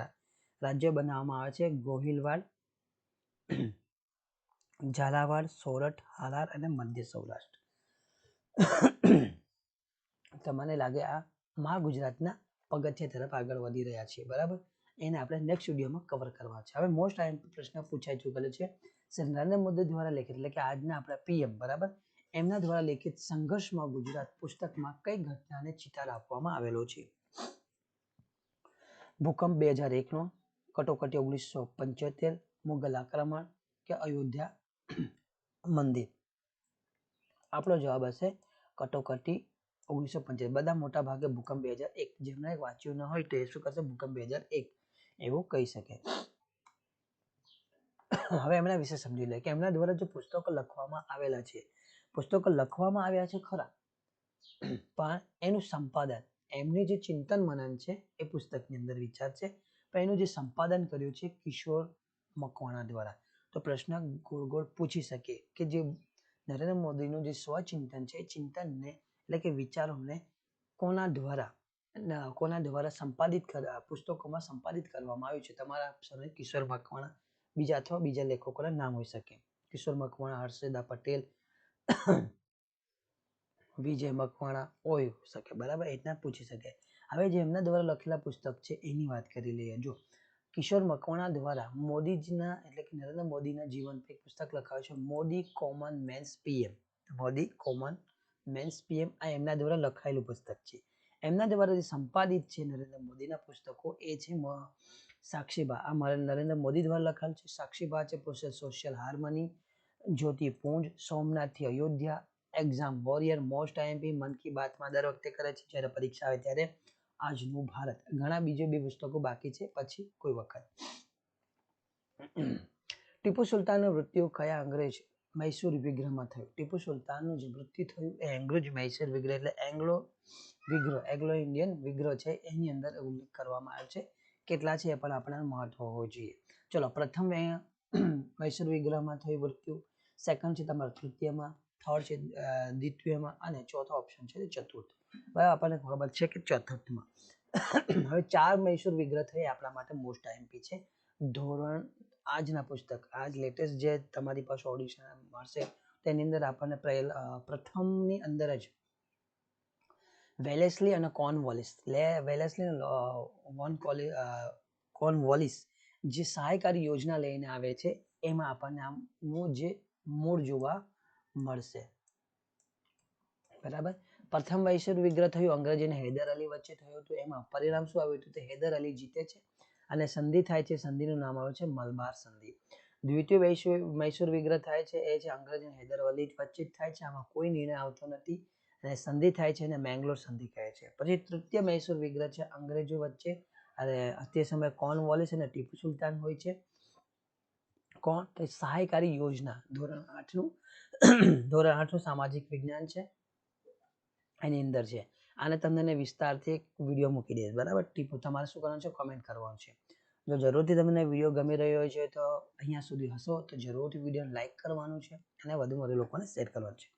રાજ્યો બનાવવામાં આવે છે ગોહિલવાડ ઝાલાવાડ સોરઠ હાલાર અને મધ્ય સૌરાષ્ટ્ર તમને લાગે આ મહાગુજરાતના પગથિયા તરફ આગળ વધી રહ્યા છે બરાબર એને આપણે નેક્સ્ટ વિડીયોમાં કવર કરવા છે હવે મોસ્ટ આઈએમપી પ્રશ્ન પૂછાઈ ચૂકેલો છે નરેન્દ્ર મોદી દ્વારા લેખિત એટલે કે આજના આપણા પીએમ બરાબર એમના દ્વારા લેખિત સંઘર્ષમાં ગુજરાત પુસ્તકમાં કઈ ઘટનાને ચિતાર આપવામાં આવેલો છે ભૂકંપ 2001 નો કટોકટી 1975 મુગલ આક્રમણ કે અયોધ્યા મંદિર આપણો જવાબ હશે કટોકટી 1975 બધા મોટા ભાગે ભૂકંપ 2001 જેમને વાંચ્યું ન હોય તો એ શું કરશે ભૂકંપ 2001 એવું કહી શકે હવે એમના વિશે સમજી લે કે એમના દ્વારા જે પુસ્તકો લખવામાં આવેલા છે પુસ્તકો લખવામાં આવ્યા છે ખરા પણ એનું સંપાદન એમની જે ચિંતન મનન છે એ પુસ્તકની અંદર વિચાર છે પણ એનું જે સંપાદન કર્યું છે કિશોર મકવાણા દ્વારા તો પ્રશ્ન ગોળ ગોળ પૂછી શકે કે જે નરેન્દ્ર મોદીનું જે સ્વચિંતન છે એ ચિંતનને એટલે કે વિચારોને કોના દ્વારા સંપાદિત પુસ્તકોમાં સંપાદિત કરવામાં આવ્યું છે તમારા અક્ષરે કિશોર મકવાણા બીજા અથવા બીજા લેખકોના નામ હોઈ શકે કિશોર મકવાણા હર્ષદા પટેલ વિજય મકવાણા હોય શકે બરાબર એટલા પૂછી શકે હવે જે એમના દ્વારા લખેલા પુસ્તક છે એની વાત કરી લઈએ જો કિશોર મકવાણા દ્વારા મોદીજીના એટલે કે નરેન્દ્ર મોદીના જીવન પર એક પુસ્તક લખાયું છે Modi common man's PM Modi common man's PM આ એમના દ્વારા લખાયેલું પુસ્તક છે એમના દ્વારા જે સંપાદિત છે નરેન્દ્ર મોદીના પુસ્તકો એ છે સાક્ષીબા આ નરેન્દ્ર મોદી દ્વારા લખાયેલ છે સાક્ષીબા છે સોશિયલ હાર્મની જ્યોતિપુંજ સોમનાથથી Ayodhya exam warrior most IMP મન કી બાતમાં દર વખતે કરે છે જ્યારે પરીક્ષા આવે ત્યારે આજનું ભારત ઘણા બીજો બે પુસ્તકો બાકી છે પછી કોઈ વખત ટીપુ સુલતાનનું મૃત્યુ કયા અંગ્રેજ મૈસૂર વિગ્રહમાં થયું ટીપુ સુલતાનનું જે મૃત્યુ થયું એ અંગ્રેજ મૈસૂર વિગ્રહ એટલે એંગ્લો ઇન્ડિયન વિગ્રહ છે એની અંદર ઉલ્લેખ કરવામાં આવ્યો છે કેટલા છે એ પણ આપણને મહત્વ હોવું જોઈએ ચલો પ્રથમ મૈસૂર વિગ્રહમાં થયું મૃત્યુ સેકન્ડ છે તમારા તૃતીયમાં થર્ડ છે દ્વિતીયમાં અને ચોથો ઓપ્શન છે ચતુર્થ બરાબર આપણને ખબર છે કે ચોથમાં હવે 4 મૈસૂર વિગ્રહ થઈ આપણા માટે મોસ્ટ આઈએમપી છે ધોરણ આજના પુસ્તક આજ લેટેસ્ટ જે તમારી પાસે ઓડિશન મળશે તેની અંદર આપણને પ્રથમની અંદર જ વેલેસ્લી અને કોર્નવોલિસ જે સહાયકારી યોજના લઈને આવે છે એમાં આપણને આમનું જે મૂળ જોવા મળશે. બરાબર. પ્રથમ મૈસૂર વિગ્રહ થયું અંગ્રેજી અને હૈદર અલી વચ્ચે થયું હતું. એમાં પરિણામ શું આવ્યું હતું? હૈદર અલી જીતે છે અને સંધિ થાય છે. સંધિનું નામ આવે છે મલબાર સંધિ. દ્વિતીય મૈસૂર વિગ્રહ થાય છે એ છે અંગ્રેજ અને હૈદર અલી વચ્ચે જ થાય છે. આમાં કોઈ નિર્ણય આવતો નથી અને સંધિ થાય છે અને મેંગ્લોર સંધિ કહે છે. પછી તૃતીય મૈસૂર વિગ્રહ છે અંગ્રેજો વચ્ચે અને તે સમયે કોર્નવોલિસ અને ટીપુ સુલતાન હોય છે. કોણ? તો સહાયકારી યોજના ધોરણ 8નું સામાજિક વિજ્ઞાન છે એની અંદર છે. આને તમને વિસ્તારથી એક વિડીયો મૂકી દઈશ. બરાબર. ટીપુ તમારે શું કરવાનું છે? કોમેન્ટ કરવાનું છે. જો જરૂરથી તમને વિડીયો ગમી રહ્યો છે તો અહીંયા સુધી હશો તો જરૂરથી વિડીયોને લાઈક કરવાનું છે અને વધુ લોકોને શેર કરવાનું છે.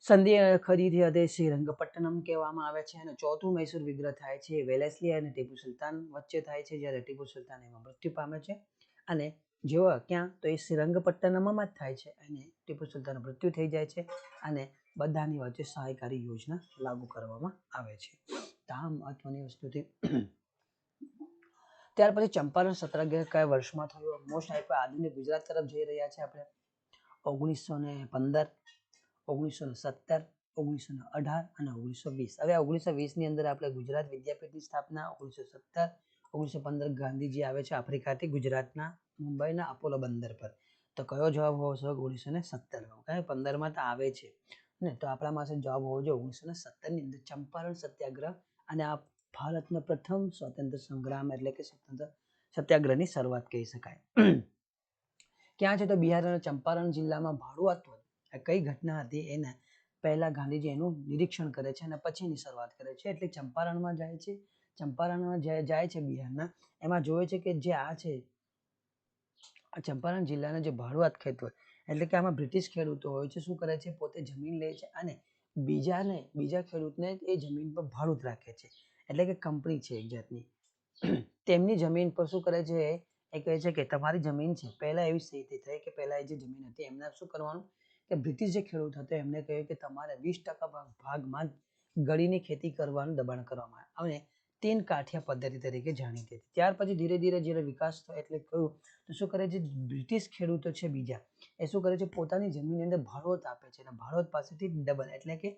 સંધિ ખરીદી હતી શ્રીરંગપટ્ટનમ કહેવામાં આવે છે અને ચોથું મૈસૂર વિગ્રહ થાય છે વેલેસ્લી અને ટીપુ સુલતાન વચ્ચે થાય છે જ્યારે ટીપુ સુલતાન એમાં મૃત્યુ પામે છે અને જેવો ક્યાં તો એ શ્રીરંગપટ્ટનમમાં જ થાય છે અને ટીપુ સુલતાન મૃત્યુ થઈ જાય છે અને બધાની વચ્ચે સહાયકારી યોજના લાગુ કરવામાં આવે છે. આ મહત્વની વસ્તુથી. ત્યાર પછી ચંપારણ સત્યાગ્રહ કયા વર્ષમાં થયો? મોસ્ટ આઈપી આધુનિક ગુજરાત તરફ જઈ રહ્યા છે આપણે. 1915, 1917, 1918 અને 1920. હવે 1920 ની અંદર આપણે ગુજરાત વિદ્યાપીઠની સ્થાપના, 1917, 1915 ગાંધીજી આવે છે આફ્રિકાથી ગુજરાતના મુંબઈના અપોલો બંદર પર. તો કયો જવાબ હોવો જોઈએ? 1917. 15માં તો આવે છે ને, તો આપણા પાસે જવાબ હોવો જોઈએ 1917 ની અંદર ચંપારણ સત્યાગ્રહ અને આ ભારતનો પ્રથમ સ્વતંત્ર સંગ્રામ એટલે કે સ્વતંત્ર સત્યાગ્રહની શરૂઆત કહી શકાય. ક્યાં છે? તો બિહારના ચંપારણ જિલ્લામાં ભાડુઆત કઈ ઘટના હતી એને પહેલા ગાંધીજી એનું નિરીક્ષણ કરે છે અને પછી એની શરૂઆત કરે છે. એટલે ચંપારણમાં જાય છે. ચંપારણમાં જાય છે બિહારના, એમાં જોવે છે કે જે આ છે ચંપારણ જિલ્લાના જે ભાડુઆત ખેત હોય એટલે કે આમાં બ્રિટિશ ખેડૂતો હોય છે, શું કરે છે? પોતે જમીન લે છે અને બીજા ખેડૂતને એ જમીન પર ભાડુત રાખે છે. એટલે કે કંપની છે એક જાતની. તેમની જમીન પર શું કરે છે? એ કહે છે કે તમારી જમીન છે. પહેલા એવી સ્થિતિ થઈ કે પહેલા એ જે જમીન હતી એમને શું કરવાનું કે બ્રિટિશ જે ખેડૂત હતો એમને કહ્યું કે તમારે 20% ભાગમાં ગળીની ખેતી કરવાનું દબાણ કરવામાં આવે અને 3 કાઠિયા પદ્ધતિ તરીકે જાણીતી હતી. ત્યાર પછી ધીરે ધીરે જ્યારે વિકાસ થયો એટલે કહ્યું તો શું કરે છે? બ્રિટિશ ખેડૂતો છે બીજા એ શું કરે છે? પોતાની જમીનની અંદર ભાડોત આપે છે અને ભાડોત પાસેથી ડબલ એટલે કે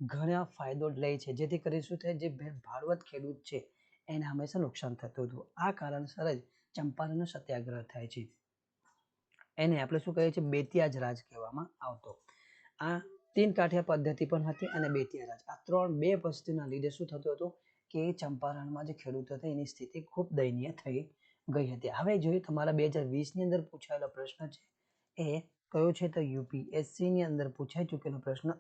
ઘણા ફાયદો લે છે, જેથી કરી શું થાય? જે ભાડવત ખેડૂત છે એને હંમેશા નુકસાન થતું હતું. આ કારણસર જ ચંપારણનો સત્યાગ્રહ થાય છે. એને આપણે શું કહીએ છીએ? બેતિયાજ રાજ કહેવામાં આવતો. આ 3 કાઠિયા પદ્ધતિ પણ હતી અને બેતિયા રાજ. આ 2 વસ્તુના લીધે શું થતું હતું કે ચંપારણમાં જે ખેડૂતો હતા એની સ્થિતિ ખૂબ દયનીય થઈ ગઈ હતી. હવે જોઈએ તમારા 2020 ની અંદર પૂછાયેલો પ્રશ્ન છે એ કયો છે? તો યુપીએસસી ની અંદર પૂછાઈ ચૂકેલો પ્રશ્ન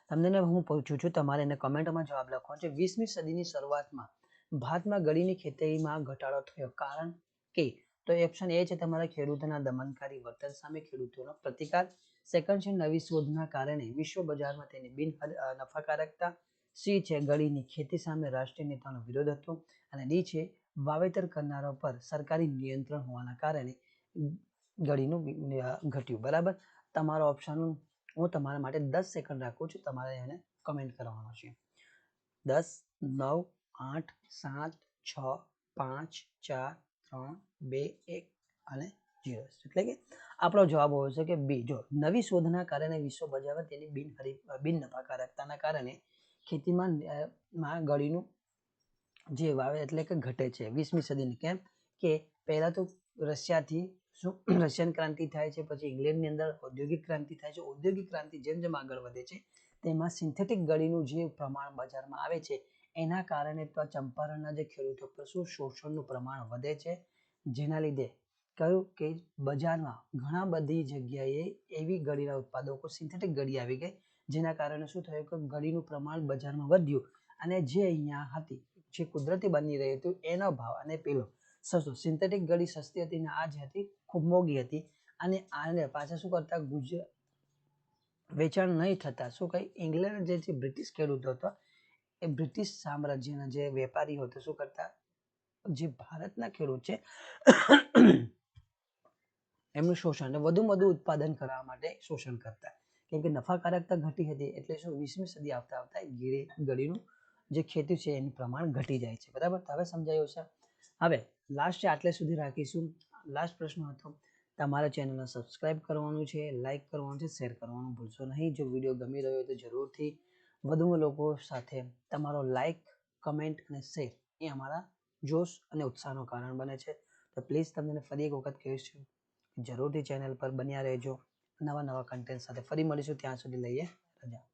તમને હું પૂછું છું, તમારે એને કમેન્ટમાં જવાબ લખવાનો છે. 20મી સદીની શરૂઆતમાં ભારતમાં ગળીની ખેતીમાં ઘટાડો થયો. કારણ કે તો ઓપ્શન એ છે તમારા ખેડૂતોના દમનકારી વર્તન સામે ખેડૂતોનો પ્રતિકાર. સેકન્ડ છે નવી શોધના કારણે વિશ્વ બજારમાં તેની બિન નફાકારકતા. સી છે ગળીની ખેતી સામે રાષ્ટ્રીય નેતાનો વિરોધ હતો અને ડી છે વાવેતર કરનારા પર સરકારી નિયંત્રણ હોવાના કારણે ગળીનું ઘટ્યું. બરાબર. તમારો ઓપ્શન હું તમારા માટે 10 સેકન્ડ રાખું છું, તમારે એને કમેન્ટ કરવાનો છે. 10, 9, 8, 7, 6, 5, 4, 3, 2, 1 અને 0. એટલે કે આપણો જવાબ હોવો છે કે બી. જો નવી શોધના કારણે વિશ્વ બજારમાં તેની બિન નફાકારકતાના કારણે ખેતીમાં ગળીનું જે વાવે એટલે કે ઘટે છે 20મી સદીની. કેમ કે પહેલા તો રશિયન ક્રાંતિ થાય છે, પછી ઇંગ્લેન્ડની અંદર ઔદ્યોગિક ક્રાંતિ થાય છે. ઔદ્યોગિક ક્રાંતિ જેમ જેમ આગળ વધે છે તેમાં સિન્થેટિક ગળીનું જે પ્રમાણ બજારમાં આવે છે એના કારણે ચંપારણના જે ખેડૂતો પર શું શોષણનું પ્રમાણ વધે છે, જેના લીધે કહ્યું કે બજારમાં ઘણા બધી જગ્યાએ એવી ગળીના ઉત્પાદકો સિન્થેટિક ગળી આવી ગઈ, જેના કારણે શું થયું કે ગળીનું પ્રમાણ બજારમાં વધ્યું અને જે અહીંયા હતી જે કુદરતી બની રહી હતું એનો ભાવ અને પેલો સસ્તો. સિન્થેટિક ગળી સસ્તી હતી અને આ જે હતી ખૂબ મોંઘી હતી અને આને પાછા શું કરતા વેચાણ નહીં થતા શું કઈ ઇંગ્લેન્ડ જે બ્રિટિશ ખેડૂતો હતો એ બ્રિટિશ સામ્રાજ્યના જે વેપારીઓ હતો શું કરતા જે ભારતના ખેડૂત છે એમનું શોષણ વધુ ઉત્પાદન કરવા માટે શોષણ કરતા, કેમ કે નફાકારકતા ઘટી હતી. એટલે શું 20મી સદી આવતા ગળીનું જે ખેતી છે એનું પ્રમાણ ઘટી જાય છે. બરાબર. હવે સમજાયું છે. હવે લાસ્ટ આટલે સુધી રાખીશું. લાસ્ટ પ્રશ્ન હતો, તમારા ચેનલને સબસ્ક્રાઇબ કરવાનું છે, લાઇક કરવાનું છે, શેર કરવાનું ભૂલશો નહીં. જો વિડીયો ગમી રહ્યો હોય તો જરૂરથી વધુમાં લોકો સાથે તમારો લાઇક, કમેન્ટ અને શેર એ અમારા જોશ અને ઉત્સાહનું કારણ બને છે. તો પ્લીઝ તમને ફરી એક વખત કહીશ છું, જરૂરથી ચેનલ પર બન્યા રહેજો. નવા કન્ટેન્ટ સાથે ફરી મળીશું. ત્યાં સુધી લઈએ રજા.